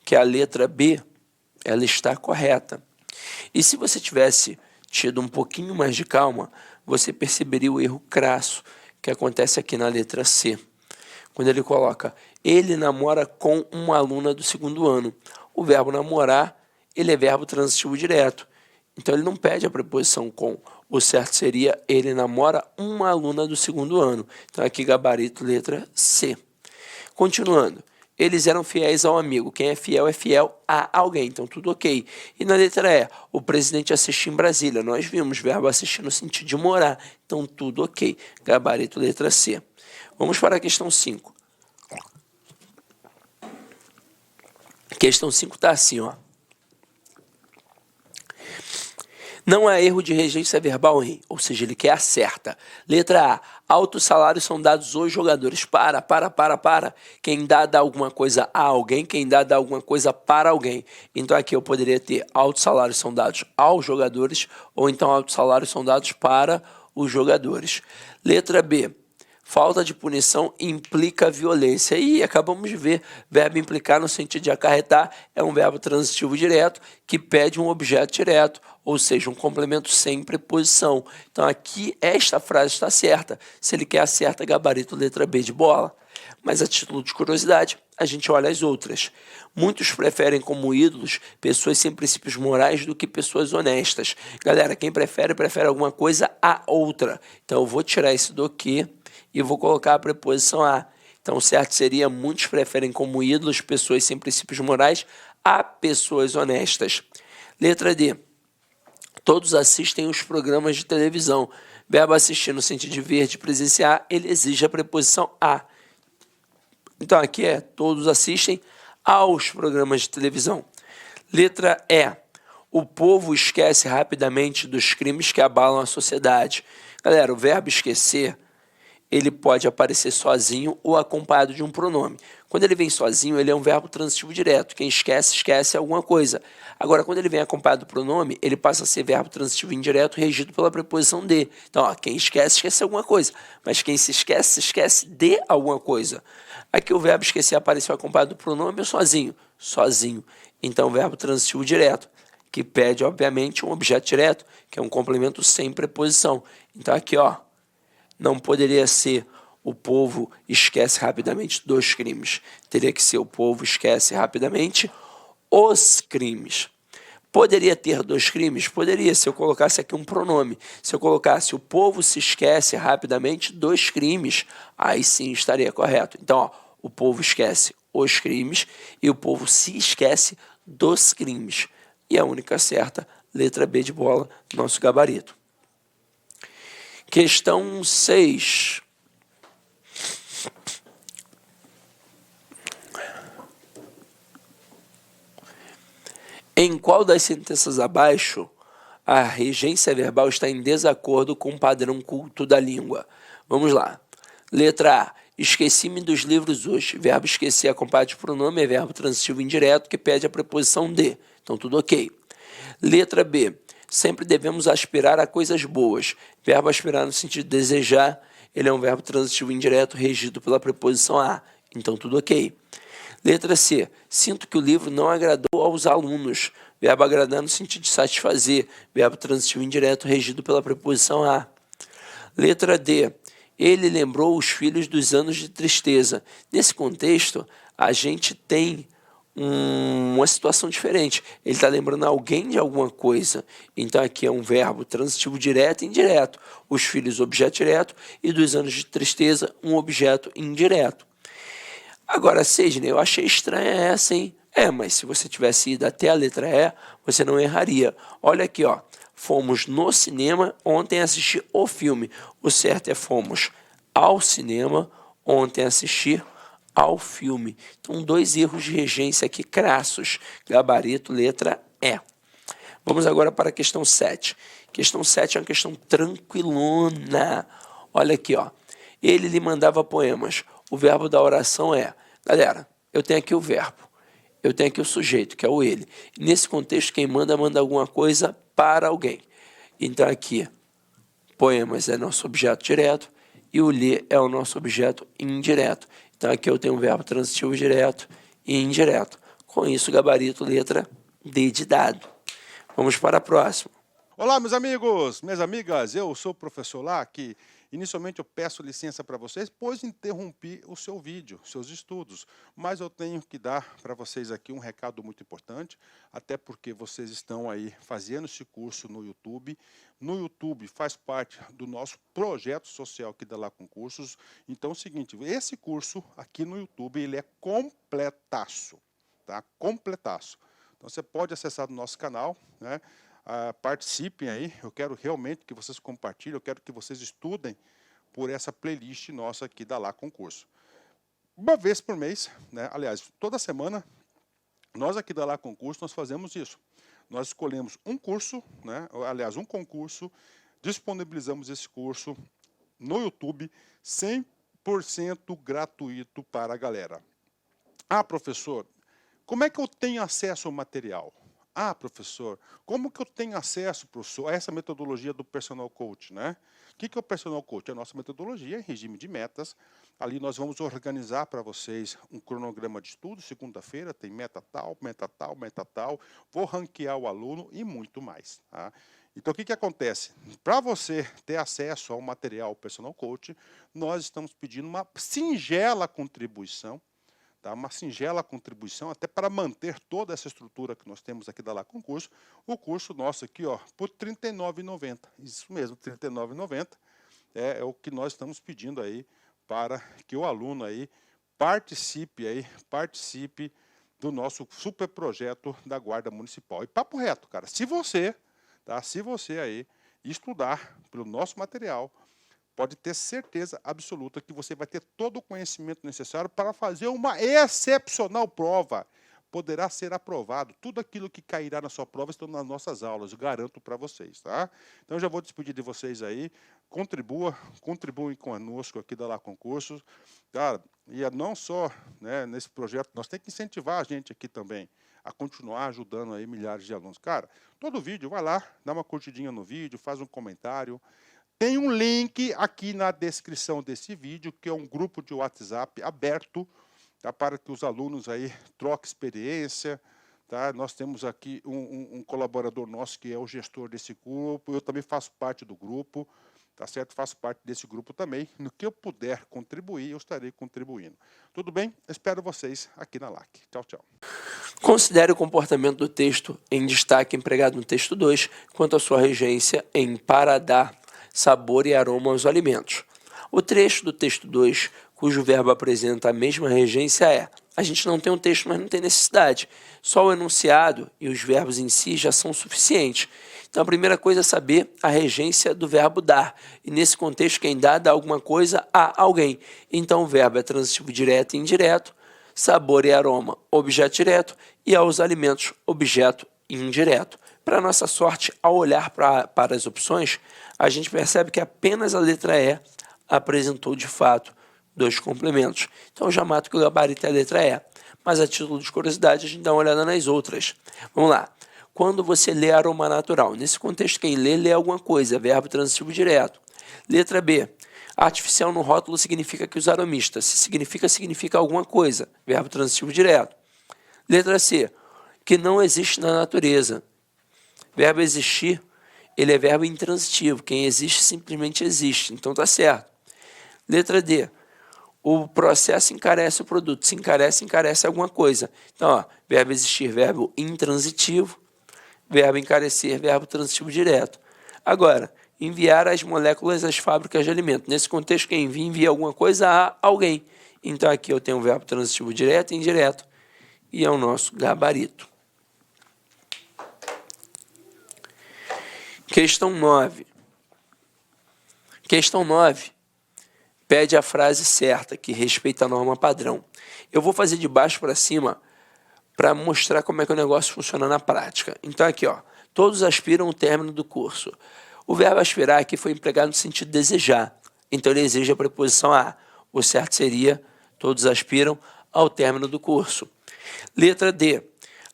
que a letra B, ela está correta. E se você tivesse tido um pouquinho mais de calma, você perceberia o erro crasso que acontece aqui na letra C. Quando ele coloca, ele namora com uma aluna do segundo ano. O verbo namorar, ele é verbo transitivo direto. Então, ele não pede a preposição com. O certo seria, ele namora uma aluna do segundo ano. Então, aqui, gabarito, letra C. Continuando. Eles eram fiéis ao amigo. Quem é fiel a alguém. Então, tudo ok. E na letra E, o presidente assistiu em Brasília. Nós vimos verbo assistir no sentido de morar. Então, tudo ok. Gabarito, letra C. Vamos para a questão 5. Questão 5 está assim, ó. Não há erro de regência verbal em, ou seja, ele quer a certa. Letra A, altos salários são dados aos jogadores. Para. Quem dá alguma coisa a alguém, quem dá alguma coisa para alguém. Então aqui eu poderia ter altos salários são dados aos jogadores, ou então altos salários são dados para os jogadores. Letra B, falta de punição implica violência. E acabamos de ver, verbo implicar no sentido de acarretar é um verbo transitivo direto que pede um objeto direto, ou seja, um complemento sem preposição. Então aqui esta frase está certa. Se ele quer a certa, gabarito letra B de bola. Mas a título de curiosidade, a gente olha as outras. Muitos preferem como ídolos pessoas sem princípios morais do que pessoas honestas. Galera, quem prefere alguma coisa a outra. Então eu vou tirar esse do que e vou colocar a preposição a. Então, certo seria, muitos preferem como ídolos pessoas sem princípios morais a pessoas honestas. Letra D. Todos assistem os programas de televisão. Verbo assistir no sentido de ver, de presenciar, ele exige a preposição a. Então, aqui é todos assistem aos programas de televisão. Letra E. O povo esquece rapidamente dos crimes que abalam a sociedade. Galera, o verbo esquecer, ele pode aparecer sozinho ou acompanhado de um pronome. Quando ele vem sozinho, ele é um verbo transitivo direto. Quem esquece, esquece alguma coisa. Agora, quando ele vem acompanhado do pronome, ele passa a ser verbo transitivo indireto regido pela preposição de. Então, ó, quem esquece, esquece alguma coisa. Mas quem se esquece de alguma coisa. Aqui o verbo esquecer apareceu acompanhado do pronome ou sozinho? Sozinho. Então, verbo transitivo direto, que pede, obviamente, um objeto direto, que é um complemento sem preposição. Então, aqui, ó, não poderia ser o povo esquece rapidamente dos crimes. Teria que ser o povo esquece rapidamente os crimes. Poderia ter dois crimes? Poderia, se eu colocasse aqui um pronome. Se eu colocasse o povo se esquece rapidamente dos crimes, aí sim estaria correto. Então, ó, o povo esquece os crimes e o povo se esquece dos crimes. E a única certa, letra B de bola, nosso gabarito. Questão 6. Em qual das sentenças abaixo a regência verbal está em desacordo com o padrão culto da língua? Vamos lá. Letra A. Esqueci-me dos livros hoje. Verbo esquecer acompanhado de pronome é verbo transitivo indireto que pede a preposição de. Então, tudo ok. Letra B. Sempre devemos aspirar a coisas boas. Verbo aspirar no sentido de desejar, ele é um verbo transitivo indireto regido pela preposição a. Então, tudo ok. Letra C. Sinto que o livro não agradou aos alunos. Verbo agradar no sentido de satisfazer. Verbo transitivo indireto regido pela preposição a. Letra D. Ele lembrou os filhos dos anos de tristeza. Nesse contexto, a gente tem uma situação diferente. Ele está lembrando alguém de alguma coisa. Então aqui é um verbo transitivo direto e indireto. Os filhos, objeto direto, e dos anos de tristeza, um objeto indireto. Agora, Sidney, eu achei estranha essa, hein? Mas se você tivesse ido até a letra E, você não erraria. Olha aqui, ó. Fomos no cinema ontem assistir o filme. O certo é fomos ao cinema ontem assistir ao filme. Então, 2 erros de regência aqui crassos. Gabarito, letra E. Vamos agora para a questão 7. Questão 7 é uma questão tranquilona. Olha aqui, ó. Ele lhe mandava poemas. O verbo da oração é... Galera, eu tenho aqui o verbo. Eu tenho aqui o sujeito, que é o ele. E nesse contexto, quem manda alguma coisa para alguém. Então, aqui, poemas é nosso objeto direto e o ler é o nosso objeto indireto. Então, aqui eu tenho um verbo transitivo direto e indireto. Com isso, gabarito, letra D de dado. Vamos para a próxima. Olá, meus amigos, minhas amigas, eu sou o professor lá que Inicialmente eu peço licença para vocês, pois interrompi o seu vídeo, seus estudos. Mas eu tenho que dar para vocês aqui um recado muito importante, até porque vocês estão aí fazendo esse curso no YouTube. No YouTube faz parte do nosso projeto social aqui da Lá Concursos. Então é o seguinte, esse curso aqui no YouTube, ele é completaço, tá? Completaço. Então você pode acessar o nosso canal, né? Participem aí, eu quero realmente que vocês compartilhem, eu quero que vocês estudem por essa playlist nossa aqui da Lá Concurso. Uma vez por mês, né? Aliás, toda semana, nós aqui da Lá Concurso, nós fazemos isso. Nós escolhemos um curso, né? Aliás, um concurso, disponibilizamos esse curso no YouTube, 100% gratuito para a galera. Ah, professor, como é que eu tenho acesso ao material? Ah, professor, como que eu tenho acesso, professor, a essa metodologia do Personal Coach, né? O que é o Personal Coach? É a nossa metodologia em regime de metas. Ali nós vamos organizar para vocês um cronograma de estudo. Segunda-feira tem meta tal, meta tal, meta tal. Vou ranquear o aluno e muito mais, tá? Então, o que acontece? Para você ter acesso ao material Personal Coach, nós estamos pedindo uma singela contribuição, tá? Uma singela contribuição, até para manter toda essa estrutura que nós temos aqui da Lá Concurso. O curso nosso aqui, ó, por R$ 39,90. Isso mesmo, R$ 39,90 é o que nós estamos pedindo aí para que o aluno aí participe do nosso super projeto da Guarda Municipal. E papo reto, cara, se você aí estudar pelo nosso material, pode ter certeza absoluta que você vai ter todo o conhecimento necessário para fazer uma excepcional prova. Poderá ser aprovado. Tudo aquilo que cairá na sua prova estão nas nossas aulas, eu garanto para vocês, tá? Então, eu já vou despedir de vocês aí. Contribuem conosco aqui da Lá Concursos. Cara, e não só, né, nesse projeto, nós temos que incentivar a gente aqui também a continuar ajudando aí milhares de alunos. Cara, todo vídeo, vai lá, dá uma curtidinha no vídeo, faz um comentário. Tem um link aqui na descrição desse vídeo, que é um grupo de WhatsApp aberto, tá, para que os alunos aí troquem experiência. Tá? Nós temos aqui um colaborador nosso que é o gestor desse grupo, eu também faço parte do grupo, tá certo? Faço parte desse grupo também. No que eu puder contribuir, eu estarei contribuindo. Tudo bem? Espero vocês aqui na LAC. Tchau, tchau. Considere o comportamento do texto em destaque empregado no texto 2, quanto à sua regência em para dar sabor e aroma aos alimentos. O trecho do texto 2, cujo verbo apresenta a mesma regência é: a gente não tem um texto, mas não tem necessidade. Só o enunciado e os verbos em si já são suficientes. Então, a primeira coisa é saber a regência do verbo dar. E nesse contexto, quem dá alguma coisa a alguém. Então, o verbo é transitivo direto e indireto, sabor e aroma, objeto direto, e aos alimentos, objeto indireto. Para nossa sorte, ao olhar para as opções, a gente percebe que apenas a letra E apresentou, de fato, dois complementos. Então, eu já mato que o gabarito é a letra E. Mas, a título de curiosidade, a gente dá uma olhada nas outras. Vamos lá. Quando você lê aroma natural, nesse contexto, quem lê alguma coisa, verbo transitivo direto. Letra B. Artificial no rótulo significa que os aromistas. Se significa alguma coisa, verbo transitivo direto. Letra C. Que não existe na natureza. Verbo existir, ele é verbo intransitivo. Quem existe, simplesmente existe. Então, tá certo. Letra D. O processo encarece o produto. Se encarece alguma coisa. Então, ó, verbo existir, verbo intransitivo. Verbo encarecer, verbo transitivo direto. Agora, enviar as moléculas às fábricas de alimento. Nesse contexto, quem envia alguma coisa a alguém. Então, aqui eu tenho o verbo transitivo direto e indireto. E é o nosso gabarito. Questão 9. Questão 9 pede a frase certa, que respeita a norma padrão. Eu vou fazer de baixo para cima para mostrar como é que o negócio funciona na prática. Então, aqui, ó, todos aspiram ao término do curso. O verbo aspirar aqui foi empregado no sentido de desejar. Então, ele exige a preposição a. O certo seria, todos aspiram ao término do curso. Letra D.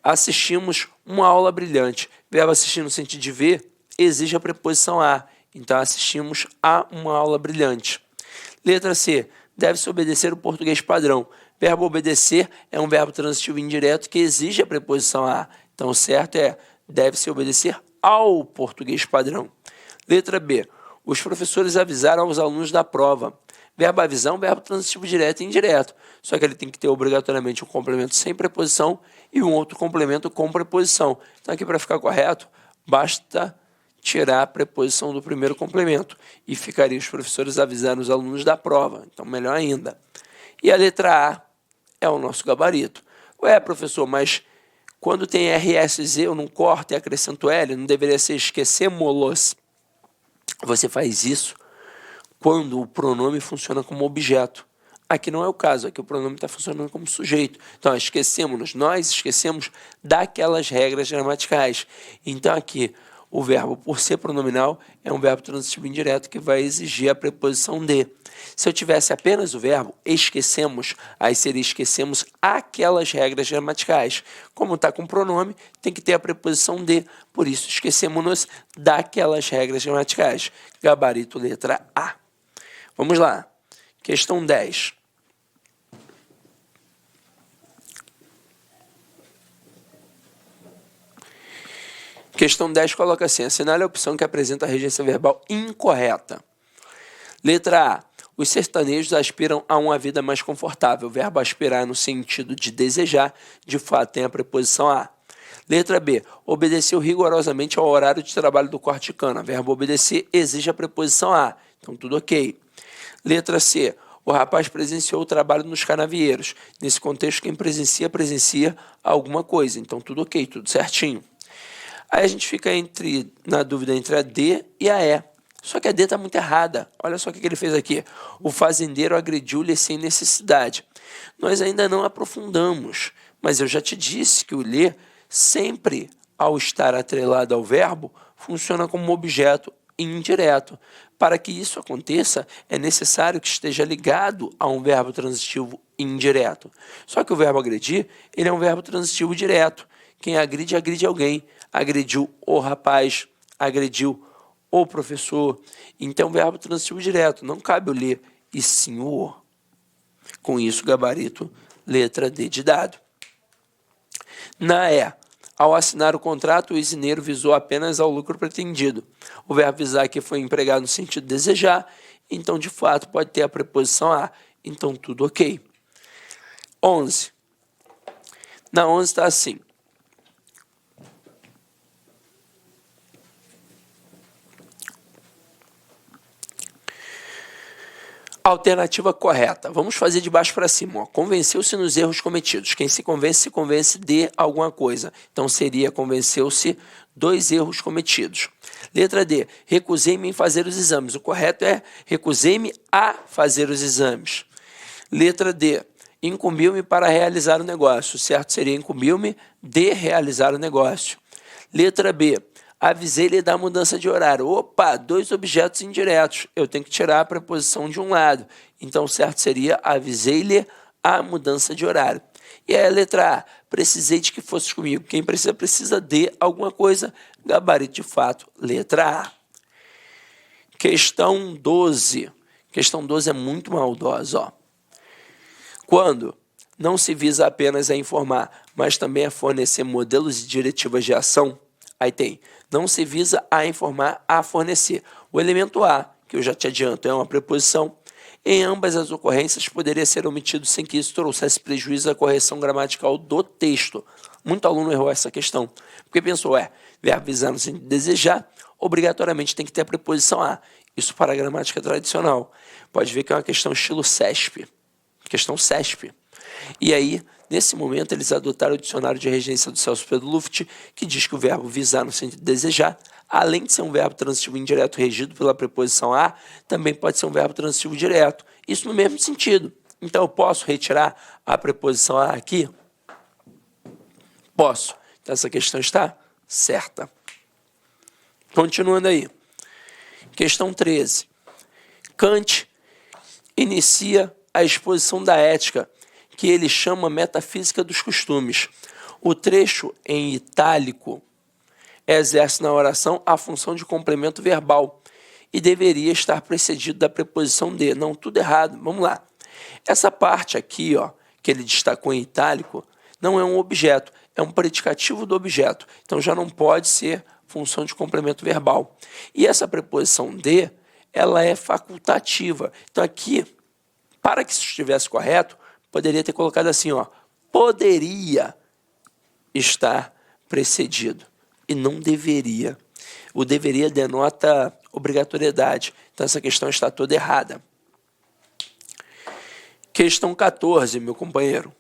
Assistimos uma aula brilhante. Verbo assistir no sentido de ver exige a preposição a. Então, assistimos a uma aula brilhante. Letra C. Deve-se obedecer o português padrão. Verbo obedecer é um verbo transitivo indireto que exige a preposição a. Então, o certo é, deve-se obedecer ao português padrão. Letra B. Os professores avisaram aos alunos da prova. Verbo avisar é um verbo transitivo direto e indireto, só que ele tem que ter obrigatoriamente um complemento sem preposição e um outro complemento com preposição. Então aqui, para ficar correto, basta tirar a preposição do primeiro complemento e ficaria os professores avisando os alunos da prova. Então, melhor ainda. E a letra A é o nosso gabarito. Ué, professor, mas quando tem RSZ eu não corto e acrescento L, não deveria ser esquecemos-los? Você faz isso quando o pronome funciona como objeto. Aqui não é o caso, aqui o pronome está funcionando como sujeito. Então, esquecemos-nos, nós esquecemos daquelas regras gramaticais. Então, aqui, o verbo, por ser pronominal, é um verbo transitivo indireto que vai exigir a preposição de. Se eu tivesse apenas o verbo esquecemos, aí seria esquecemos aquelas regras gramaticais. Como está com pronome, tem que ter a preposição de, por isso esquecemos-nos daquelas regras gramaticais. Gabarito letra A. Vamos lá. Questão 10. Questão 10 coloca assim: assinale a opção que apresenta a regência verbal incorreta. Letra A. Os sertanejos aspiram a uma vida mais confortável. O verbo aspirar no sentido de desejar, de fato, tem a preposição a. Letra B. Obedeceu rigorosamente ao horário de trabalho do corte de cana. O verbo obedecer exige a preposição a. Então, tudo ok. Letra C. O rapaz presenciou o trabalho nos canavieiros. Nesse contexto, quem presencia alguma coisa. Então, tudo ok, tudo certinho. Aí a gente fica na dúvida entre a D e a E. Só que a D está muito errada. Olha só o que ele fez aqui. O fazendeiro agrediu-lhe sem necessidade. Nós ainda não aprofundamos, mas eu já te disse que o ler, sempre ao estar atrelado ao verbo, funciona como objeto indireto. Para que isso aconteça, é necessário que esteja ligado a um verbo transitivo indireto. Só que o verbo agredir, ele é um verbo transitivo direto. Quem agride, agride alguém. Agrediu o rapaz, agrediu o professor. Então, verbo transitivo direto. Não cabe o ler, e sim o o. Com isso, gabarito, letra D de dado. Na E, ao assinar o contrato, o usineiro visou apenas ao lucro pretendido. O verbo visar aqui foi empregado no sentido de desejar, então, de fato, pode ter a preposição a. Então, tudo ok. 11. Na 11 está assim. Alternativa correta. Vamos fazer de baixo para cima. Convenceu-se nos erros cometidos. Quem se convence de alguma coisa. Então, seria convenceu-se dos erros cometidos. Letra D. Recusei-me em fazer os exames. O correto é recusei-me a fazer os exames. Letra D. Incumbiu-me para realizar o negócio. O certo seria incumbiu-me de realizar o negócio. Letra B. Avisei-lhe da mudança de horário. Opa, dois objetos indiretos. Eu tenho que tirar a preposição de um lado. Então, o certo seria avisei-lhe a mudança de horário. E aí a letra A. Precisei de que fosse comigo. Quem precisa de alguma coisa. Gabarito de fato, letra A. Questão 12. Questão 12 é muito maldosa. Ó. Quando não se visa apenas a informar, mas também a fornecer modelos e diretivas de ação, aí tem, não se visa a informar, a fornecer. O elemento A, que eu já te adianto, é uma preposição. Em ambas as ocorrências, poderia ser omitido sem que isso trouxesse prejuízo à correção gramatical do texto. Muito aluno errou essa questão, porque pensou, verbo visar no sentido de desejar, obrigatoriamente tem que ter a preposição a. Isso para a gramática tradicional. Pode ver que é uma questão estilo CESP. Questão CESP. E aí, nesse momento, eles adotaram o dicionário de regência do Celso Pedro Luft, que diz que o verbo visar no sentido de desejar, além de ser um verbo transitivo indireto regido pela preposição a, também pode ser um verbo transitivo direto. Isso no mesmo sentido. Então, eu posso retirar a preposição a aqui? Posso. Então, essa questão está certa. Continuando aí. Questão 13. Kant inicia a exposição da ética, que ele chama metafísica dos costumes. O trecho em itálico exerce na oração a função de complemento verbal e deveria estar precedido da preposição de. Não, tudo errado. Vamos lá. Essa parte aqui, que ele destacou em itálico, não é um objeto, é um predicativo do objeto. Então, já não pode ser função de complemento verbal. E essa preposição de ela é facultativa. Então aqui, para que isso estivesse correto, poderia ter colocado assim, ó, poderia estar precedido e não deveria. O deveria denota obrigatoriedade. Então essa questão está toda errada. Questão 14, meu companheiro.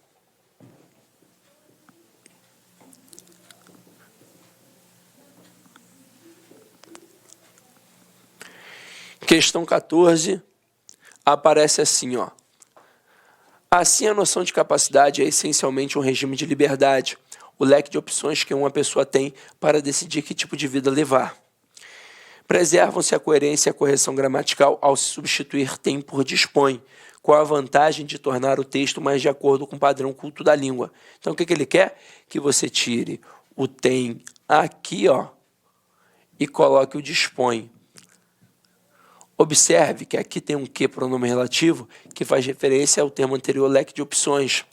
Questão 14 aparece assim, ó. Assim, a noção de capacidade é essencialmente um regime de liberdade, o leque de opções que uma pessoa tem para decidir que tipo de vida levar. Preservam-se a coerência e a correção gramatical ao se substituir tem por dispõe, com a vantagem de tornar o texto mais de acordo com o padrão culto da língua. Então, o que ele quer? Que você tire o tem aqui, ó, e coloque o dispõe. Observe que aqui tem um que pronome relativo que faz referência ao termo anterior, leque de opções.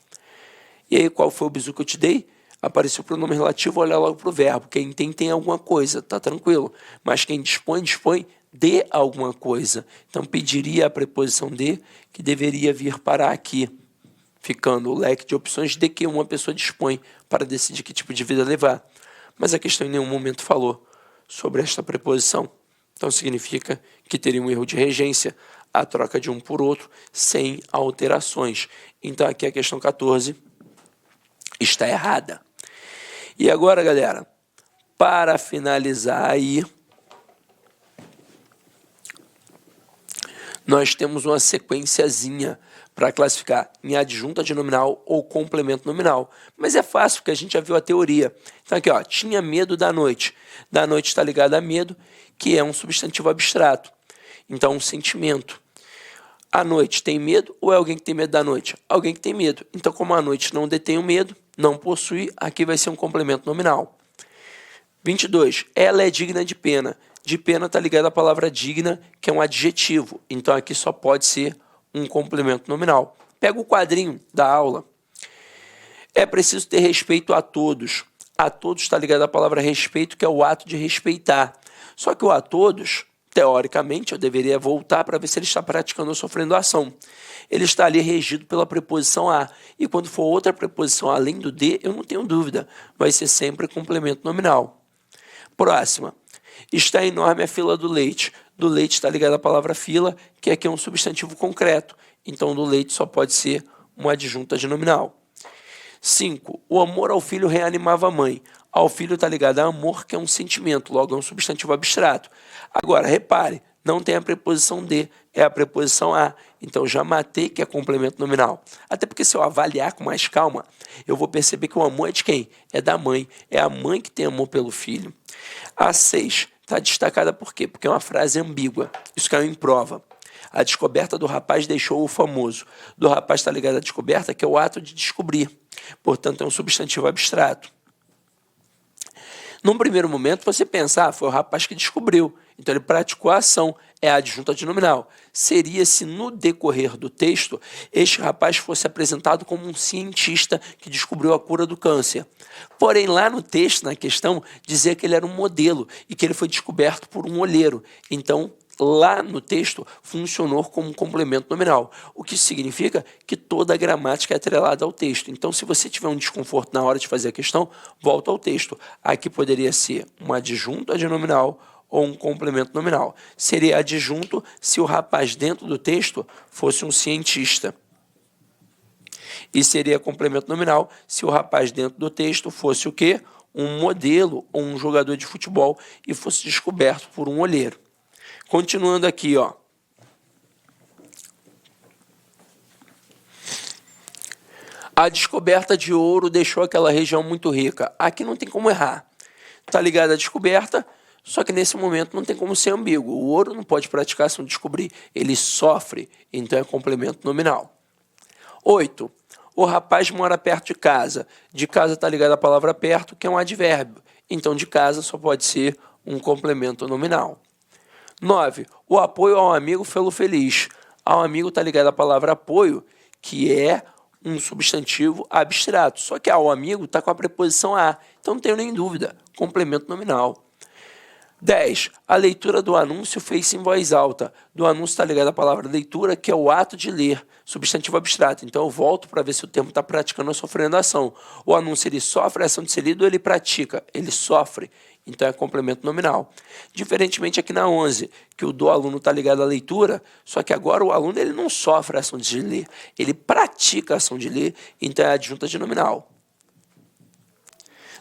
E aí, qual foi o bizu que eu te dei? Apareceu o pronome relativo, olha logo para o verbo. Quem tem alguma coisa, tá tranquilo. Mas quem dispõe de alguma coisa. Então, pediria a preposição de, que deveria vir para aqui, ficando o leque de opções de que uma pessoa dispõe para decidir que tipo de vida levar. Mas a questão em nenhum momento falou sobre esta preposição. Então, significa que teria um erro de regência, a troca de um por outro, sem alterações. Então, aqui a questão 14 está errada. E agora, galera, para finalizar aí, nós temos uma sequenciazinha para classificar em adjunta de nominal ou complemento nominal. Mas é fácil, porque a gente já viu a teoria. Então aqui, ó, tinha medo da noite. Da noite está ligado a medo, que é um substantivo abstrato. Então, um sentimento. A noite tem medo ou é alguém que tem medo da noite? Alguém que tem medo. Então, como a noite não detém o medo, não possui, aqui vai ser um complemento nominal. 22. Ela é digna de pena. De pena está ligado à palavra digna, que é um adjetivo. Então, aqui só pode ser um complemento nominal. Pega o quadrinho da aula. É preciso ter respeito a todos. A todos está ligado à palavra respeito, que é o ato de respeitar. Só que o a todos, teoricamente, eu deveria voltar para ver se ele está praticando ou sofrendo ação. Ele está ali regido pela preposição a. E quando for outra preposição além do de, eu não tenho dúvida, vai ser sempre complemento nominal. Próxima. Está enorme a fila do leite. Do leite está ligado à palavra fila, que aqui é um substantivo concreto. Então, do leite só pode ser uma adjunta de nominal. 5. O amor ao filho reanimava a mãe. Ao filho está ligado a amor, que é um sentimento, logo é um substantivo abstrato. Agora, repare, não tem a preposição de, é a preposição a. Então, já matei que é complemento nominal. Até porque se eu avaliar com mais calma, eu vou perceber que o amor é de quem? É da mãe. É a mãe que tem amor pelo filho. A 6 está destacada por quê? Porque é uma frase ambígua. Isso caiu em prova. A descoberta do rapaz deixou o famoso. Do rapaz está ligado à descoberta, que é o ato de descobrir. Portanto, é um substantivo abstrato. Num primeiro momento, você pensa, foi o rapaz que descobriu. Então, ele praticou a ação. É a adjunta de nominal. Seria se, no decorrer do texto, este rapaz fosse apresentado como um cientista que descobriu a cura do câncer. Porém, lá no texto, na questão, dizia que ele era um modelo e que ele foi descoberto por um olheiro. Então, lá no texto, funcionou como um complemento nominal, o que significa que toda a gramática é atrelada ao texto. Então, se você tiver um desconforto na hora de fazer a questão, volta ao texto. Aqui poderia ser uma adjunta de nominal ou um complemento nominal. Seria adjunto se o rapaz dentro do texto fosse um cientista. E seria complemento nominal se o rapaz dentro do texto fosse o quê? Um modelo ou um jogador de futebol e fosse descoberto por um olheiro. Continuando aqui, ó. A descoberta de ouro deixou aquela região muito rica. Aqui não tem como errar. Está ligado à descoberta, só que nesse momento não tem como ser ambíguo. O ouro não pode praticar se não descobrir. Ele sofre, então é complemento nominal. 8. O rapaz mora perto de casa. De casa está ligado à palavra perto, que é um advérbio. Então, de casa só pode ser um complemento nominal. 9. O apoio ao amigo fê-lo feliz. Ao amigo está ligado à palavra apoio, que é um substantivo abstrato. Só que ao amigo está com a preposição a. Então não tenho nem dúvida. Complemento nominal. 10. A leitura do anúncio feita em voz alta. Do anúncio está ligado à palavra leitura, que é o ato de ler, substantivo abstrato. Então eu volto para ver se o termo está praticando ou sofrendo ação. O anúncio ele sofre a ação de ser lido ou ele pratica? Ele sofre. Então é complemento nominal. Diferentemente aqui na 11, que o do aluno está ligado à leitura, só que agora o aluno ele não sofre a ação de ler, ele pratica a ação de ler, então é adjunta de nominal.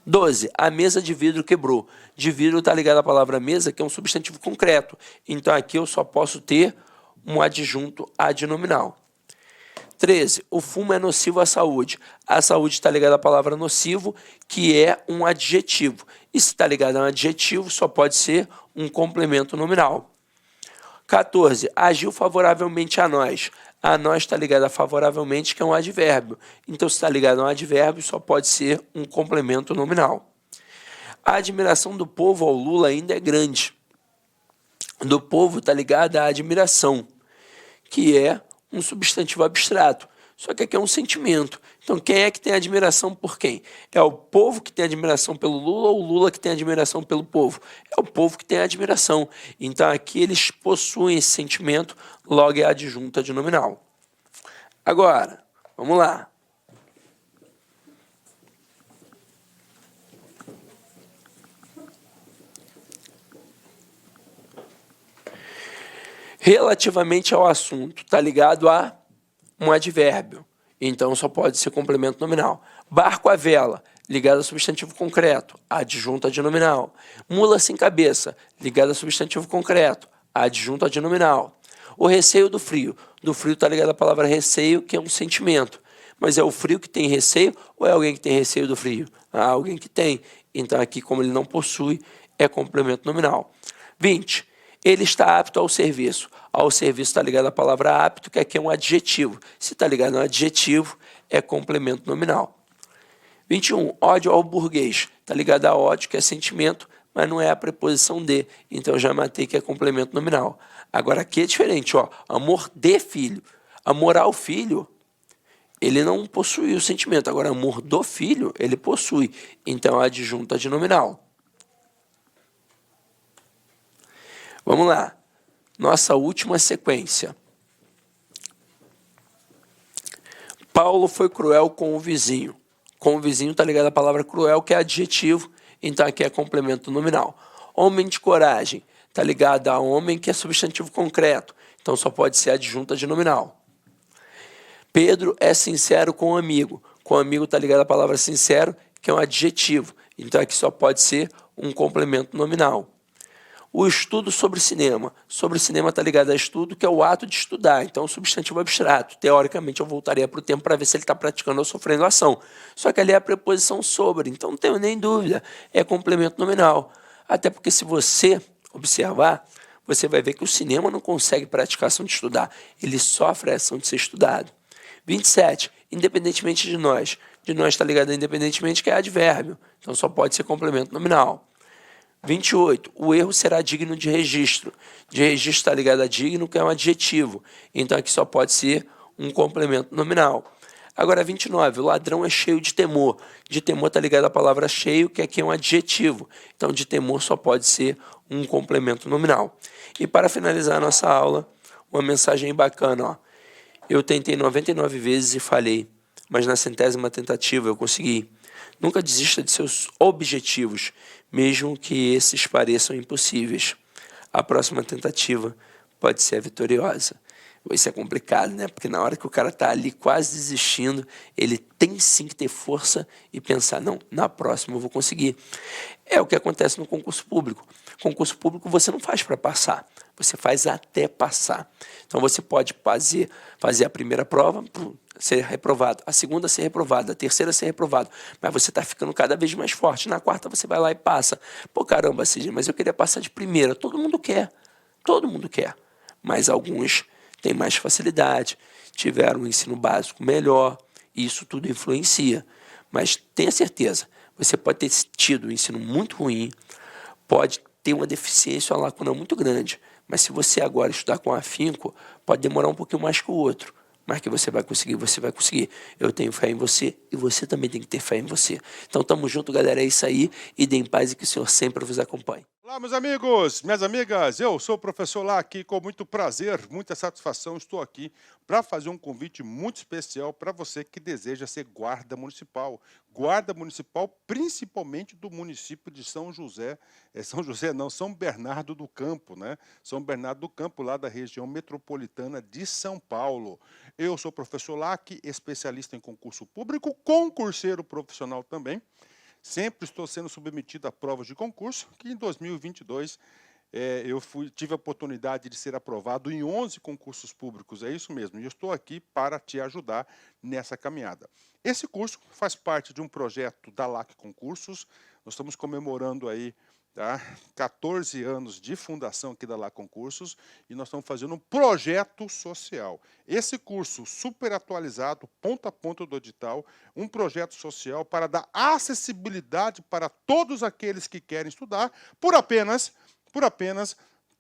12. A mesa de vidro quebrou. De vidro está ligado à palavra mesa, que é um substantivo concreto. Então aqui eu só posso ter um adjunto adnominal. 13. O fumo é nocivo à saúde. A saúde está ligada à palavra nocivo, que é um adjetivo. E se está ligado a um adjetivo, só pode ser um complemento nominal. 14. Agiu favoravelmente a nós. A nós está ligado a favoravelmente, que é um advérbio. Então, se está ligado a um advérbio, só pode ser um complemento nominal. A admiração do povo ao Lula ainda é grande. Do povo está ligada à admiração, que é um substantivo abstrato. Só que aqui é um sentimento. Então, quem é que tem admiração por quem? É o povo que tem admiração pelo Lula ou o Lula que tem admiração pelo povo? É o povo que tem admiração. Então, aqui eles possuem esse sentimento, logo é adjunta de nominal. Agora, vamos lá. Relativamente ao assunto, está ligado a um advérbio. Então, só pode ser complemento nominal. Barco à vela, ligado a substantivo concreto, adjunto adnominal. Mula sem cabeça, ligado a substantivo concreto, adjunto adnominal. O receio do frio. Do frio está ligado à palavra receio, que é um sentimento. Mas é o frio que tem receio ou é alguém que tem receio do frio? Alguém que tem. Então, aqui, como ele não possui, é complemento nominal. 20. Ele está apto ao serviço. Ao serviço está ligado à palavra apto, que aqui é um adjetivo. Se está ligado a um adjetivo, é complemento nominal. 21. Ódio ao burguês. Está ligado a ódio, que é sentimento, mas não é a preposição de. Então, eu já matei que é complemento nominal. Agora, aqui é diferente. Ó, amor de filho. Amor ao filho, ele não possui o sentimento. Agora, amor do filho, ele possui. Então, é adjunta de nominal. Vamos lá. Nossa última sequência. Paulo foi cruel com o vizinho. Com o vizinho está ligado à palavra cruel, que é adjetivo, então aqui é complemento nominal. Homem de coragem está ligado a homem, que é substantivo concreto, então só pode ser adjunta de nominal. Pedro é sincero com o amigo. Com o amigo está ligado à palavra sincero, que é um adjetivo, então aqui só pode ser um complemento nominal. O estudo sobre cinema. Sobre cinema está ligado a estudo, que é o ato de estudar. Então, substantivo abstrato. Teoricamente, eu voltaria para o tempo para ver se ele está praticando ou sofrendo ação. Só que ali é a preposição sobre. Então, não tenho nem dúvida. É complemento nominal. Até porque, se você observar, você vai ver que o cinema não consegue praticar a ação de estudar. Ele sofre a ação de ser estudado. 27. Independentemente de nós. De nós está ligado a independentemente, que é advérbio. Então, só pode ser complemento nominal. 28. O erro será digno de registro. De registro está ligado a digno, que é um adjetivo. Então, aqui só pode ser um complemento nominal. Agora, 29. O ladrão é cheio de temor. De temor está ligado à palavra cheio, que aqui é um adjetivo. Então, de temor só pode ser um complemento nominal. E para finalizar a nossa aula, uma mensagem bacana. Ó. Eu tentei 99 vezes e falhei, mas na 100ª tentativa eu consegui. Nunca desista de seus objetivos, mesmo que esses pareçam impossíveis. A próxima tentativa pode ser a vitoriosa. Isso é complicado, né? Porque na hora que o cara está ali quase desistindo, ele tem sim que ter força e pensar, não, na próxima eu vou conseguir. É o que acontece no concurso público. Concurso público você não faz para passar, você faz até passar. Então você pode fazer a primeira prova, ser reprovado, a segunda ser reprovado, a terceira ser reprovado, mas você está ficando cada vez mais forte. Na quarta você vai lá e passa. Pô, caramba, Sidney, mas eu queria passar de primeira. Todo mundo quer, mas alguns têm mais facilidade, tiveram um ensino básico melhor, e isso tudo influencia. Mas tenha certeza, você pode ter tido um ensino muito ruim, pode ter uma deficiência, uma lacuna muito grande, mas se você agora estudar com afinco, pode demorar um pouquinho mais que o outro, mas que você vai conseguir, você vai conseguir. Eu tenho fé em você e você também tem que ter fé em você. Então, tamo junto, galera, é isso aí, e dê em paz e que o Senhor sempre vos acompanhe. Olá, meus amigos, minhas amigas, eu sou o professor Lá aqui, com muito prazer, muita satisfação, estou aqui para fazer um convite muito especial para você que deseja ser guarda municipal principalmente do município de São José, São José não, São Bernardo do Campo, né? São Bernardo do Campo, lá da região metropolitana de São Paulo. Eu sou o professor Lac, especialista em concurso público, concurseiro profissional também. Sempre estou sendo submetido a provas de concurso, que em 2022 eu tive a oportunidade de ser aprovado em 11 concursos públicos, é isso mesmo, e eu estou aqui para te ajudar nessa caminhada. Esse curso faz parte de um projeto da LAC Concursos, nós estamos comemorando aí, tá, 14 anos de fundação aqui da LAC Concursos, e nós estamos fazendo um projeto social. Esse curso super atualizado, ponta a ponta do edital, um projeto social para dar acessibilidade para todos aqueles que querem estudar por apenas R$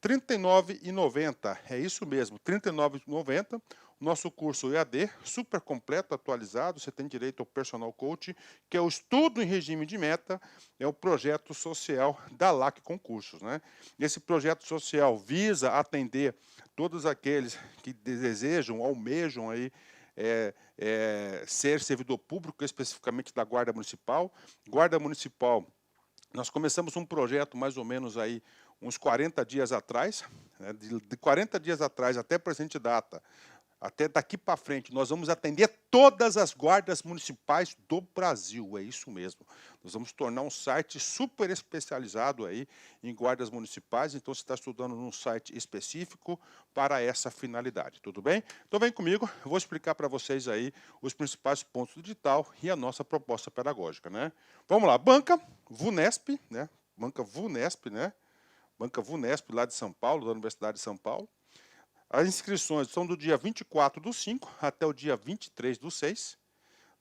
39,90. É isso mesmo, R$ 39,90. Nosso curso EAD, super completo, atualizado, você tem direito ao personal coach, que é o estudo em regime de meta, é o projeto social da LAC Concursos, né? Esse projeto social visa atender todos aqueles que desejam, almejam aí, ser servidor público, especificamente da Guarda Municipal. Guarda Municipal, nós começamos um projeto mais ou menos aí uns 40 dias atrás, né, de 40 dias atrás até a presente data, até daqui para frente, nós vamos atender todas as guardas municipais do Brasil, é isso mesmo. Nós vamos tornar um site super especializado aí em guardas municipais, então você está estudando num site específico para essa finalidade, tudo bem? Então vem comigo, eu vou explicar para vocês aí os principais pontos do edital e a nossa proposta pedagógica, né? Vamos lá, Banca VUNESP, né? Banca VUNESP, né? Banca VUNESP, lá de São Paulo, da Universidade de São Paulo. As inscrições são do dia 24/5 até o dia 23/6.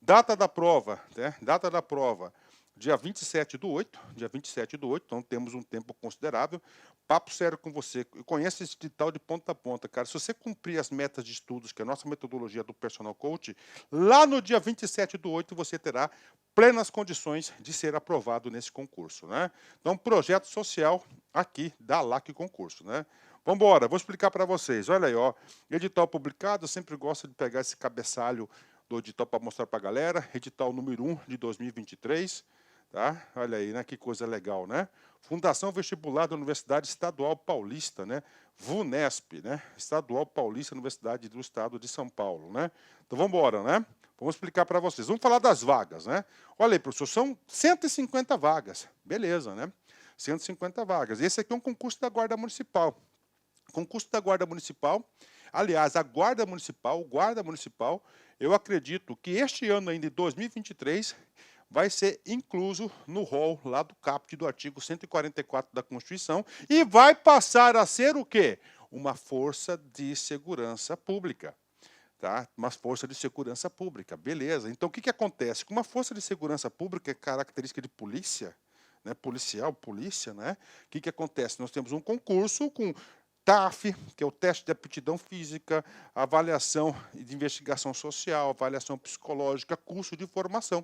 Data da prova, né? Data da prova, dia 27/8, então temos um tempo considerável. Papo sério com você, eu conheço esse edital de ponta a ponta, cara. Se você cumprir as metas de estudos, que é a nossa metodologia do personal coach, lá no dia 27/8 você terá plenas condições de ser aprovado nesse concurso, né? Então, projeto social aqui da LAC Concurso, né? Vamos embora, vou explicar para vocês. Olha aí, ó, edital publicado, eu sempre gosto de pegar esse cabeçalho do edital para mostrar para a galera. Edital número 1 de 2023, tá? Olha aí, né? Que coisa legal, né? Fundação Vestibular da Universidade Estadual Paulista, né? VUNESP, né? Estadual Paulista, Universidade do Estado de São Paulo, né? Então vamos embora, né? Vamos explicar para vocês. Vamos falar das vagas, né? Olha aí, professor, são 150 vagas. Beleza, né? 150 vagas. Esse aqui é um concurso da Guarda Municipal. Concurso da Guarda Municipal, aliás, a Guarda Municipal, o Guarda Municipal, eu acredito que este ano ainda, de 2023, vai ser incluso no rol lá do caput do artigo 144 da Constituição e vai passar a ser o quê? Uma força de segurança pública. Tá? Uma força de segurança pública, beleza. Então, o que acontece? Com uma força de segurança pública é característica de polícia, né? Policial, polícia, né? O que acontece? Nós temos um concurso com TAF, que é o teste de aptidão física, avaliação de investigação social, avaliação psicológica, curso de formação.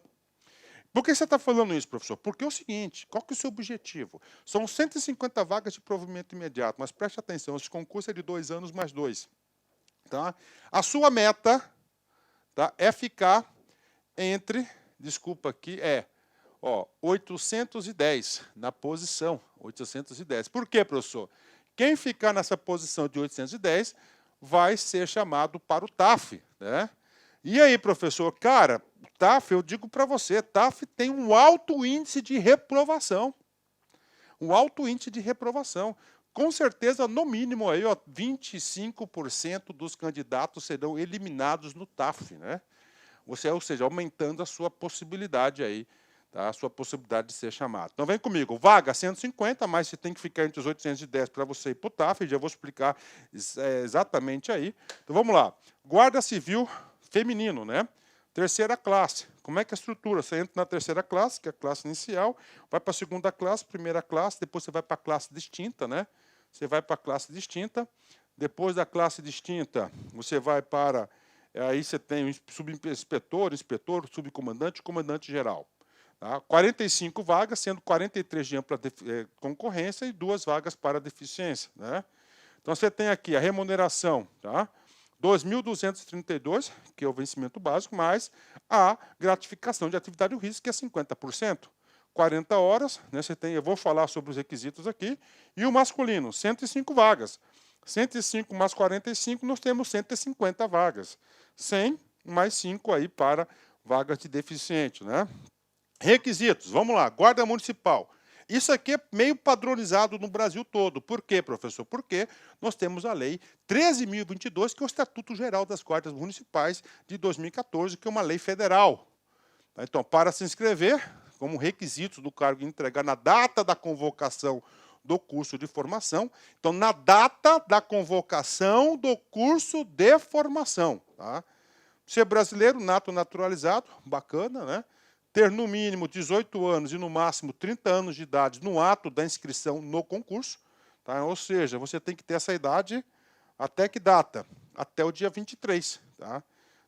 Por que você está falando isso, professor? Porque é o seguinte, qual que é o seu objetivo? São 150 vagas de provimento imediato, mas preste atenção, esse concurso é de 2 anos mais 2. Tá? A sua meta, tá, é ficar entre, desculpa aqui, 810 na posição, 810. Por quê, professor? Quem ficar nessa posição de 810 vai ser chamado para o TAF, né? E aí, professor? Cara, o TAF, eu digo para você, TAF tem um alto índice de reprovação. Um alto índice de reprovação. Com certeza, no mínimo, aí, 25% dos candidatos serão eliminados no TAF, né? Ou seja, aumentando a sua possibilidade aí, tá? A sua possibilidade de ser chamado. Então, vem comigo. Vaga 150, mas você tem que ficar entre os 810 para você ir para o TAF, já vou explicar exatamente aí. Então, vamos lá. Guarda Civil feminino, né? Terceira classe. Como é que é a estrutura? Você entra na terceira classe, que é a classe inicial, vai para a segunda classe, primeira classe, depois você vai para a classe distinta, né? Você vai para a classe distinta. Depois da classe distinta, você vai para... Aí você tem o subinspetor, inspetor, subcomandante e comandante geral. Tá? 45 vagas, sendo 43 de ampla concorrência e 2 vagas para deficiência. Né? Então, você tem aqui a remuneração, tá? 2.232, que é o vencimento básico, mais a gratificação de atividade de risco, que é 50%. 40 horas, né, você tem, eu vou falar sobre os requisitos aqui, e o masculino, 105 vagas. 105 mais 45, nós temos 150 vagas. 100 mais 5 aí para vagas de deficiente. Né? Requisitos, vamos lá, guarda municipal. Isso aqui é meio padronizado no Brasil todo. Por quê, professor? Porque nós temos a Lei 13.022, que é o Estatuto Geral das Guardas Municipais de 2014, que é uma lei federal. Então, para se inscrever, como requisito do cargo entregar na data da convocação do curso de formação, então, na data da convocação do curso de formação. Tá? Ser brasileiro, nato naturalizado, bacana, né? Ter no mínimo 18 anos e no máximo 30 anos de idade no ato da inscrição no concurso. Tá? Ou seja, você tem que ter essa idade até que data? Até o dia 23. Tá?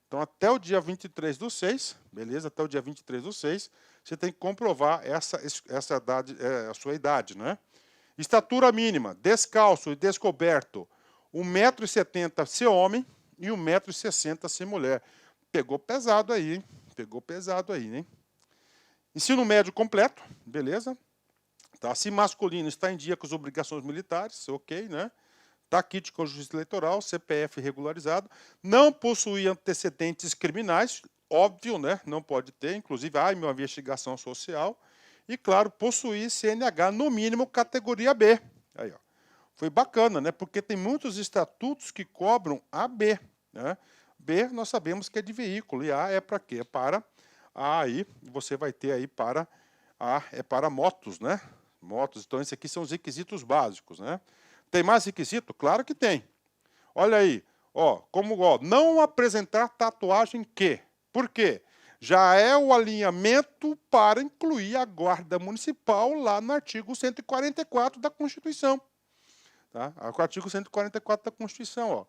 Então, até o dia 23/6, beleza? Até o dia 23/6, você tem que comprovar essa idade, a sua idade. Né? Estatura mínima, descalço e descoberto, 1,70 m ser homem e 1,60 m ser mulher. Pegou pesado aí, hein? Pegou pesado aí, hein? Ensino médio completo, beleza? Tá? Se masculino, está em dia com as obrigações militares, ok, né? Tá kit com justiça eleitoral, CPF regularizado, não possui antecedentes criminais, óbvio, né? Não pode ter, inclusive há uma investigação social, e claro, possuir CNH no mínimo categoria B. Aí, ó. Foi bacana, né? Porque tem muitos estatutos que cobram AB, né? B nós sabemos que é de veículo, e A é para quê? É para aí você vai ter aí para para motos, né? Motos. Então, esses aqui são os requisitos básicos, né? Tem mais requisito? Claro que tem. Olha aí, ó, não apresentar tatuagem que. Por quê? Já é o alinhamento para incluir a guarda municipal lá no artigo 144 da Constituição. Tá? O artigo 144 da Constituição, ó.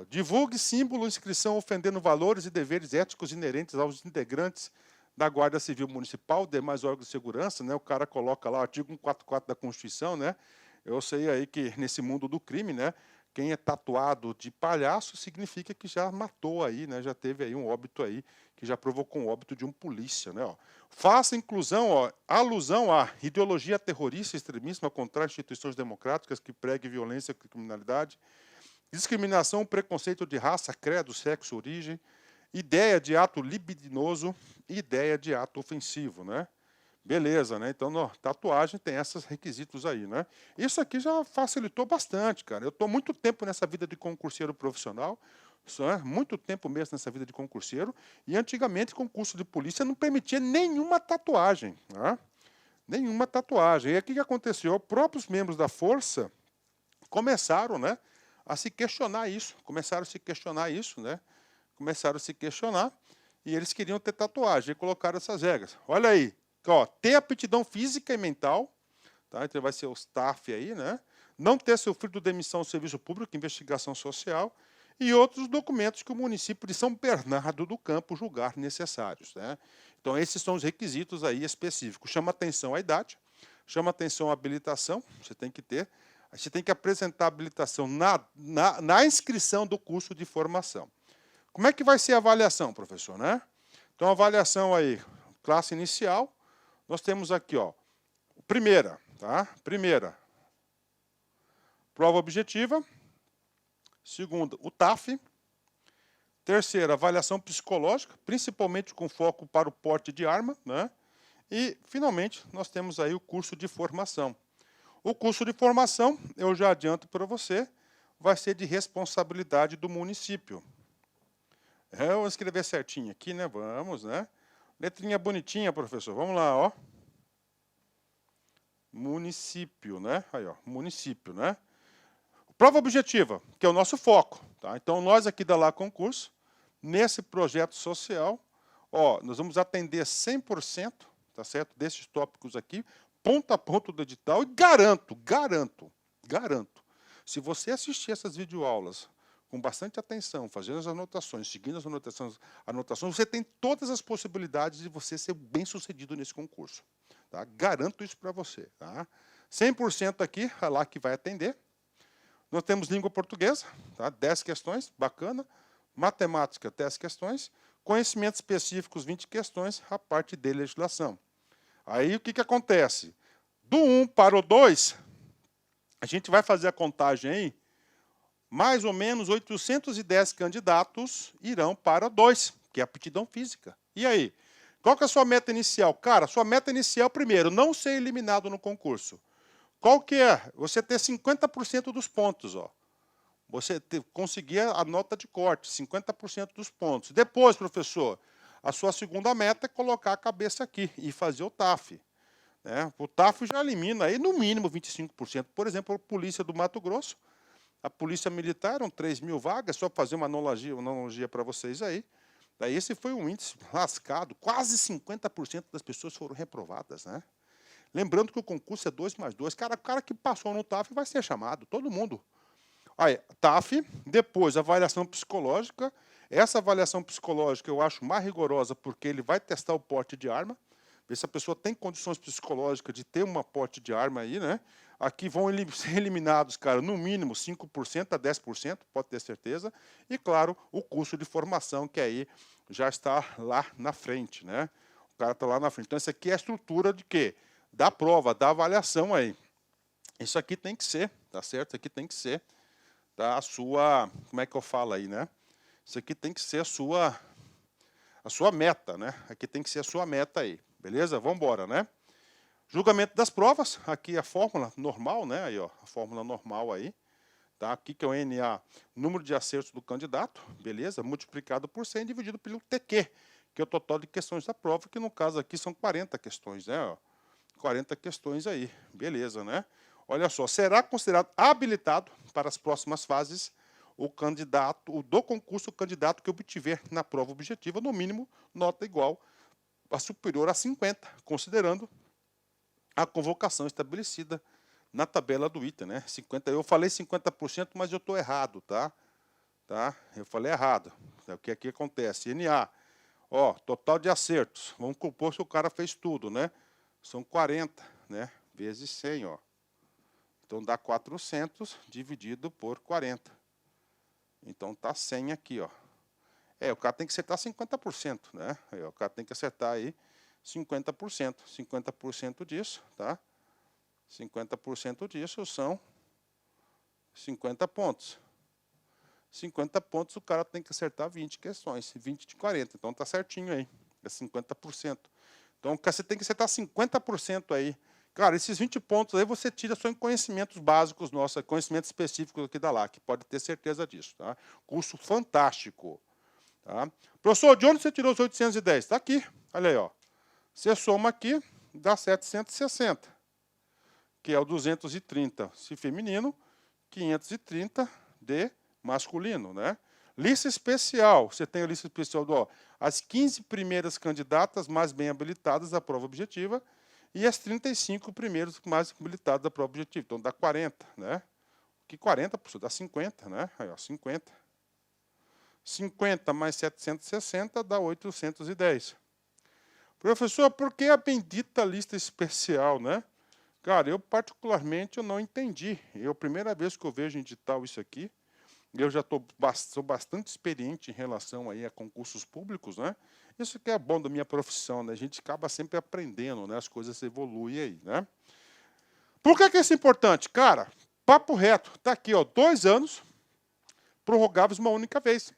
Divulgue símbolo, inscrição ofendendo valores e deveres éticos inerentes aos integrantes da Guarda Civil Municipal, demais órgãos de segurança, né? O cara coloca lá o artigo 144 da Constituição, né? Eu sei aí que nesse mundo do crime, né? Quem é tatuado de palhaço significa que já matou aí, né? Já teve aí um óbito aí, que já provocou um óbito de um polícia, né? Ó. Faça inclusão, ó, alusão à ideologia terrorista, extremismo contra instituições democráticas que pregue violência e criminalidade, discriminação, preconceito de raça, credo, sexo, origem, ideia de ato libidinoso e ideia de ato ofensivo, né? Beleza, né? Então, tatuagem tem esses requisitos aí, né? Isso aqui já facilitou bastante, cara. Eu estou muito tempo nessa vida de concurseiro profissional, muito tempo mesmo nessa vida de concurseiro, e antigamente concurso de polícia não permitia nenhuma tatuagem, né? Nenhuma tatuagem. E aí o que aconteceu? Os próprios membros da força começaram, né, a se questionar isso, começaram a se questionar, e eles queriam ter tatuagem, e colocaram essas regras. Olha aí, ó, ter aptidão física e mental, tá? Então vai ser o staff aí, né? Não ter sofrido demissão do serviço público, investigação social, e outros documentos que o município de São Bernardo do Campo julgar necessários, né? Então esses são os requisitos aí específicos. Chama atenção a idade, chama atenção a habilitação, você tem que ter. Você tem que apresentar a habilitação na inscrição do curso de formação. Como é que vai ser a avaliação, professor? Né? Então, a avaliação aí, classe inicial, nós temos aqui, ó, primeira, tá? Primeira, prova objetiva. Segunda, o TAF. Terceira, avaliação psicológica, principalmente com foco para o porte de arma, né? E, finalmente, nós temos aí o curso de formação. O curso de formação, eu já adianto para você, vai ser de responsabilidade do município. Eu vou escrever certinho aqui, né? Vamos, né? Letrinha bonitinha, professor. Vamos lá, ó. Município, né? Aí, ó, município, né? Prova objetiva, que é o nosso foco, tá? Então, nós aqui da Lá Concurso, nesse projeto social, ó, nós vamos atender 100%, tá certo? Desses tópicos aqui, ponto a ponto do edital, e garanto, se você assistir essas videoaulas com bastante atenção, fazendo as anotações, seguindo as anotações, você tem todas as possibilidades de você ser bem-sucedido nesse concurso. Tá? Garanto isso para você. Tá? 100% aqui, é lá que vai atender. Nós temos língua portuguesa, tá? 10 questões, bacana. Matemática, 10 questões. Conhecimentos específicos, 20 questões, a parte de legislação. Aí o que acontece? Do 1 para o 2, a gente vai fazer a contagem aí, mais ou menos 810 candidatos irão para o 2, que é a aptidão física. E aí? Qual que é a sua meta inicial? Cara, sua meta inicial, primeiro, não ser eliminado no concurso. Qual que é? Você ter 50% dos pontos, ó. Você conseguir a nota de corte, 50% dos pontos. Depois, professor, a sua segunda meta é colocar a cabeça aqui e fazer o TAF. Né? O TAF já elimina aí no mínimo 25%. Por exemplo, a Polícia do Mato Grosso, a Polícia Militar, eram 3.000 vagas, só para fazer uma analogia para vocês aí. Daí esse foi um índice lascado, quase 50% das pessoas foram reprovadas. Né? Lembrando que o concurso é 2+2. O cara que passou no TAF vai ser chamado, todo mundo. Aí, TAF, depois avaliação psicológica. Essa avaliação psicológica eu acho mais rigorosa porque ele vai testar o porte de arma, ver se a pessoa tem condições psicológicas de ter uma porte de arma aí, né? Aqui vão ser eliminados, cara, no mínimo 5% a 10%, pode ter certeza. E, claro, o curso de formação, que aí já está lá na frente, né? O cara está lá na frente. Então, isso aqui é a estrutura de quê? Da prova, da avaliação aí. Isso aqui tem que ser, tá certo? Isso aqui tem que ser a sua, como é que eu falo aí, né? Isso aqui tem que ser a sua meta, né? Aqui tem que ser a sua meta aí, beleza? Vamos embora, né? Julgamento das provas, aqui a fórmula normal, né? Aí, ó, a fórmula normal aí, tá? Aqui que é o NA, número de acertos do candidato, beleza? Multiplicado por 100 dividido pelo TQ, que é o total de questões da prova, que no caso aqui são 40 questões, né? Ó, 40 questões aí, beleza, né? Olha só, será considerado habilitado para as próximas fases do concurso, o candidato que obtiver na prova objetiva, no mínimo, nota igual a superior a 50, considerando a convocação estabelecida na tabela do item, né? 50, eu falei 50%, mas eu estou errado, tá? Eu falei errado. É o que aqui acontece. NA, ó, total de acertos. Vamos compor se o cara fez tudo, né? São 40, né? Vezes 100, ó. Então, dá 400 dividido por 40. Então, está 100 aqui, ó. O cara tem que acertar 50%, né? O cara tem que acertar aí 50%. 50% disso, tá? 50% disso são 50 pontos. 50 pontos, o cara tem que acertar 20 questões. 20 de 40. Então, está certinho aí. É 50%. Então, você tem que acertar 50% aí. Cara, esses 20 pontos aí você tira só em conhecimentos básicos nossos, conhecimentos específicos aqui da LAC, pode ter certeza disso. Tá? Curso fantástico. Tá? Professor, de onde você tirou os 810? Está aqui, olha aí. Ó. Você soma aqui, dá 760, que é o 230 se feminino, 530 de masculino. Né? Lista especial, você tem a lista especial do as 15 primeiras candidatas mais bem habilitadas à prova objetiva, e as 35 primeiros mais habilitados da prova objetiva. Então, dá 40, né? Que 40, professor, dá 50, né? Aí, ó, 50. 50 mais 760 dá 810. Professor, por que a bendita lista especial, né? Cara, eu particularmente eu não entendi. É a primeira vez que eu vejo em edital isso aqui. Eu já sou bastante experiente em relação aí a concursos públicos, né? Isso que é bom da minha profissão, né? A gente acaba sempre aprendendo, né? As coisas evoluem aí, né? Por que isso é importante? Cara, papo reto, tá aqui, ó, 2 anos, prorrogáveis uma única vez.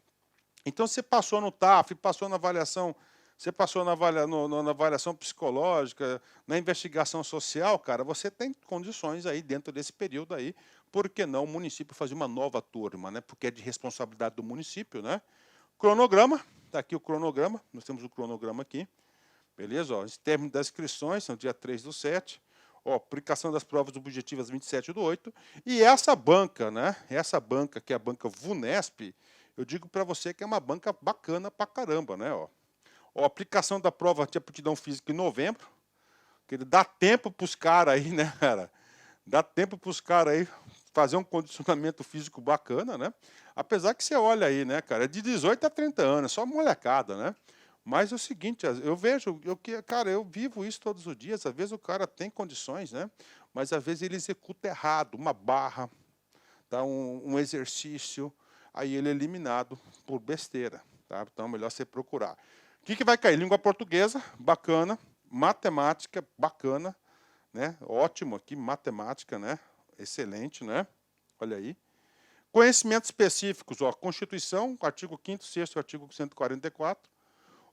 Então, você passou no TAF, passou na avaliação, você passou na avaliação psicológica, na investigação social, cara, você tem condições aí dentro desse período aí, por que não o município fazer uma nova turma, né? Porque é de responsabilidade do município, né? Cronograma, está aqui o cronograma, nós temos o cronograma aqui, beleza? Ó, esse término das inscrições, no dia 3/7, ó, aplicação das provas objetivas 27/8, e essa banca, né? Essa banca, que é a banca VUNESP, eu digo para você que é uma banca bacana pra caramba, né? Ó, aplicação da prova de aptidão física em novembro, que ele dá tempo para os caras aí, né, cara? Dá tempo para os caras aí fazer um condicionamento físico bacana, né? Apesar que você olha aí, né, cara, é de 18 a 30 anos, só molecada, né? Mas é o seguinte, eu vejo, cara, eu vivo isso todos os dias. Às vezes o cara tem condições, né? Mas às vezes ele executa errado, uma barra, tá? Um exercício, aí ele é eliminado por besteira, tá? Então é melhor você procurar. O que vai cair? Língua portuguesa, bacana. Matemática, bacana, né? Ótimo aqui, matemática, né? Excelente, né? Olha aí. Conhecimentos específicos, ó, Constituição, artigo 5º, 6º, artigo 144.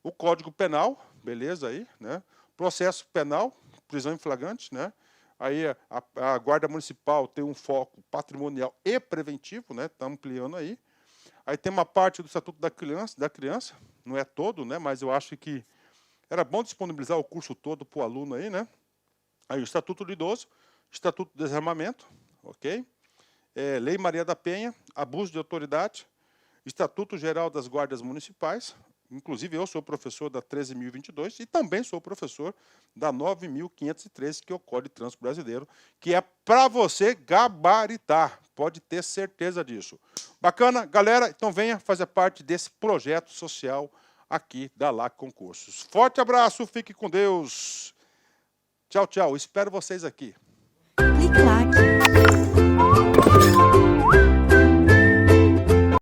O Código Penal, beleza aí, né? Processo penal, prisão em flagrante, né? Aí a Guarda Municipal tem um foco patrimonial e preventivo, né? Está ampliando aí. Aí tem uma parte do Estatuto da Criança, não é todo, né? Mas eu acho que era bom disponibilizar o curso todo para o aluno aí, né? Aí o Estatuto do Idoso, Estatuto do Desarmamento, ok? Lei Maria da Penha, abuso de autoridade, Estatuto Geral das Guardas Municipais. Inclusive, eu sou professor da 13.022 e também sou professor da 9.513, que é o Código de Trânsito Brasileiro, que é para você gabaritar. Pode ter certeza disso. Bacana? Galera, então venha fazer parte desse projeto social aqui da LAC Concursos. Forte abraço, fique com Deus. Tchau, tchau. Espero vocês aqui. Clique like.